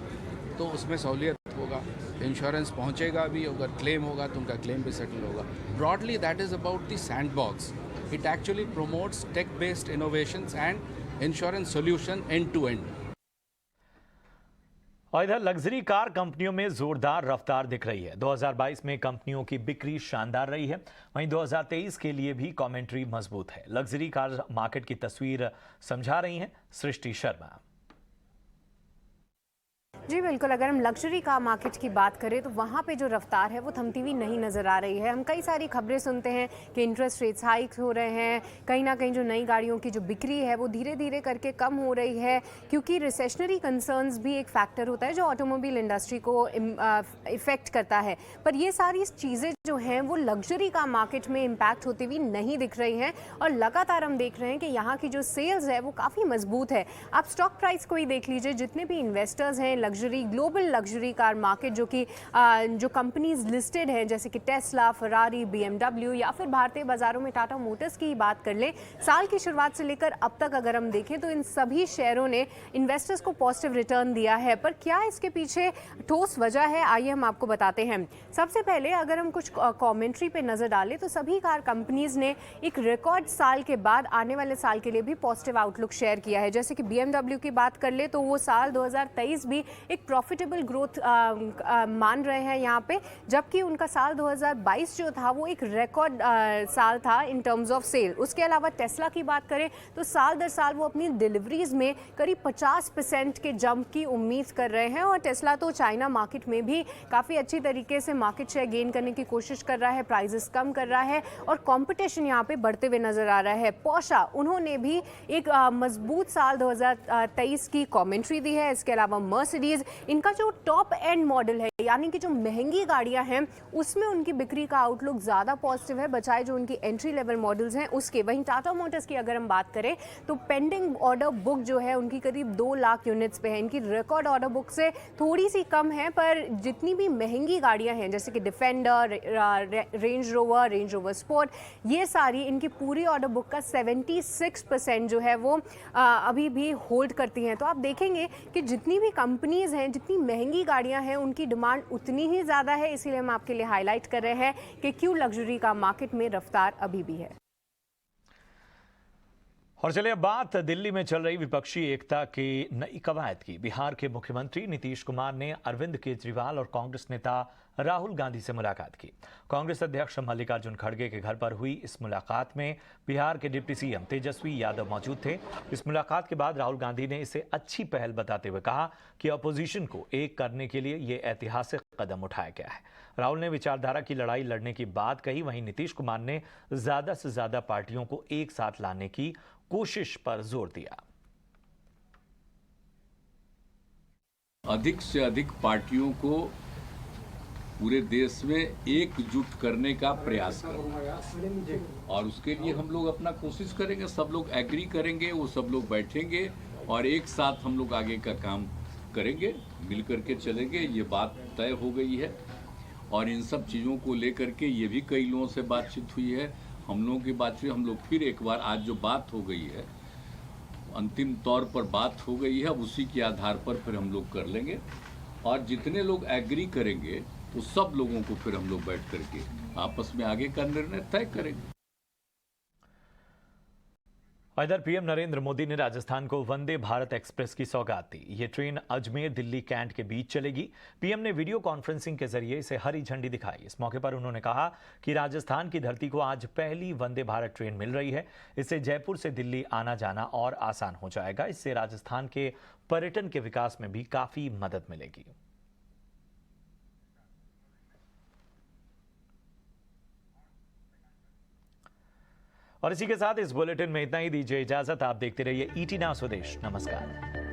तो उसमें सहूलियत होगा, इंश्योरेंस पहुंचेगा भी, अगर क्लेम होगा तो उनका क्लेम भी सेटल होगा। Broadly that is about the sandbox. It actually promotes tech based innovations and insurance solution end to end. और इधर लग्जरी कार कंपनियों में जोरदार रफ्तार दिख रही है। 2022 में कंपनियों की बिक्री शानदार रही है, वहीं 2023 के लिए भी कमेंट्री मजबूत है। लग्जरी कार मार्केट की तस्वीर समझा रही हैं सृष्टि शर्मा। जी बिल्कुल, अगर हम लग्जरी कार मार्केट की बात करें तो वहाँ पे जो रफ्तार है वो थमती हुई नहीं नज़र आ रही है। हम कई सारी खबरें सुनते हैं कि इंटरेस्ट रेट्स हाइक हो रहे हैं, कहीं ना कहीं जो नई गाड़ियों की जो बिक्री है वो धीरे धीरे करके कम हो रही है, क्योंकि रिसेशनरी कंसर्न्स भी एक फैक्टर होता है जो ऑटोमोबाइल इंडस्ट्री को इफ़ेक्ट करता है। पर ये सारी चीज़ें जो हैं वो लग्जरी कार मार्केट में इम्पैक्ट होती हुई नहीं दिख रही हैं, और लगातार हम देख रहे हैं कि यहाँ की जो सेल्स है वो काफ़ी मजबूत है। आप स्टॉक प्राइस को ही देख लीजिए, जितने भी इन्वेस्टर्स हैं ग्लोबल लग्जरी कार मार्केट जो कंपनीज लिस्टेड हैं जैसे कि टेस्ला, फरारी, BMW या फिर भारतीय बाजारों में टाटा मोटर्स की बात कर लें, साल की शुरुआत से लेकर अब तक अगर हम देखें तो इन सभी शेयरों ने इन्वेस्टर्स को पॉजिटिव रिटर्न दिया है। पर क्या इसके पीछे ठोस वजह है, आइए हम आपको बताते हैं। सबसे पहले अगर हम कुछ कमेंट्री पे नजर डालें तो सभी कार कंपनीज ने एक रिकॉर्ड साल के बाद आने वाले साल के लिए भी पॉजिटिव आउटलुक शेयर किया है। जैसे कि BMW की बात कर ले तो वो साल 2023 भी एक प्रॉफिटेबल ग्रोथ मान रहे हैं यहाँ पे, जबकि उनका साल 2022 जो था वो एक रिकॉर्ड साल था इन टर्म्स ऑफ सेल। उसके अलावा टेस्ला की बात करें तो साल दर साल वो अपनी डिलीवरीज में करीब 50% के जंप की उम्मीद कर रहे हैं, और टेस्ला तो चाइना मार्केट में भी काफ़ी अच्छी तरीके से मार्केट शेयर गेन करने की कोशिश कर रहा है, प्राइजेस कम कर रहा है और कंपटीशन यहाँ पे बढ़ते हुए नजर आ रहा है। पोर्शा, उन्होंने भी एक मजबूत साल 2023 की कमेंट्री दी है। इसके अलावा मर्सिडीज सीरीज़, इनका जो टॉप एंड मॉडल है यानी कि जो महंगी गाड़ियां हैं उसमें उनकी बिक्री का आउटलुक ज़्यादा पॉजिटिव है बजाय जो उनकी एंट्री लेवल मॉडल्स हैं उसके। वहीं टाटा मोटर्स की अगर हम बात करें तो पेंडिंग ऑर्डर बुक जो है उनकी करीब 2 लाख यूनिट्स पे है। इनकी रिकॉर्ड ऑर्डर बुक से थोड़ी सी कम है, पर जितनी भी महंगी गाड़ियां हैं जैसे कि डिफेंडर, रेंज रोवर स्पोर्ट, ये सारी इनकी पूरी ऑर्डर बुक का 76% जो है वो अभी भी होल्ड करती हैं। तो आप देखेंगे कि जितनी भी कंपनीज हैं, जितनी महंगी गाड़ियां हैं, उनकी डिमांड उतनी ही ज़्यादा है। इसीलिए हम आपके लिए हाईलाइट कर रहे हैं कि क्यों लग्जरी का मार्केट में रफ्तार अभी भी है। और चलिए अब बात दिल्ली में चल रही विपक्षी एकता की नई कवायद की। बिहार के मुख्यमंत्री नीतीश कुमार ने अरविंद केजरीवाल और कांग्रेस नेता राहुल गांधी से मुलाकात की। कांग्रेस अध्यक्ष मल्लिकार्जुन खड़गे के घर पर हुई इस मुलाकात में बिहार के डिप्टी सीएम तेजस्वी यादव मौजूद थे। इस मुलाकात के बाद राहुल गांधी ने इसे अच्छी पहल बताते हुए कहा कि अपोजिशन को एक करने के लिए ये ऐतिहासिक कदम उठाया गया है। राहुल ने विचारधारा की लड़ाई लड़ने की बात कही। वहीं नीतीश कुमार ने ज्यादा से ज्यादा पार्टियों को एक साथ लाने की कोशिश पर जोर दिया। अधिक से अधिक पार्टियों को पूरे देश में एकजुट करने का प्रयास करें और उसके लिए हम लोग अपना कोशिश करेंगे। सब लोग एग्री करेंगे, वो सब लोग बैठेंगे और एक साथ हम लोग आगे का काम करेंगे, मिल करके चलेंगे। ये बात तय हो गई है और इन सब चीज़ों को लेकर के ये भी कई लोगों से बातचीत हुई है, हम लोगों की बातचीत। हम लोग फिर एक बार आज जो बात हो गई है, अंतिम तौर पर बात हो गई है, अब उसी के आधार पर फिर हम लोग कर लेंगे और जितने लोग एग्री करेंगे तो सब लोगों को फिर हम लोग बैठ करके आपस में आगे का निर्णय तय करेंगे। इधर पीएम नरेंद्र मोदी ने राजस्थान को वंदे भारत एक्सप्रेस की सौगात दी। ये ट्रेन अजमेर दिल्ली कैंट के बीच चलेगी। पीएम ने वीडियो कॉन्फ्रेंसिंग के जरिए इसे हरी झंडी दिखाई। इस मौके पर उन्होंने कहा कि राजस्थान की धरती को आज पहली वंदे भारत ट्रेन मिल रही है। इससे जयपुर से दिल्ली आना जाना और आसान हो जाएगा। इससे राजस्थान के पर्यटन के विकास में भी काफी मदद मिलेगी। और इसी के साथ इस बुलेटिन में इतना ही। दीजिए इजाजत। आप देखते रहिए ET नाउ स्वदेश। नमस्कार।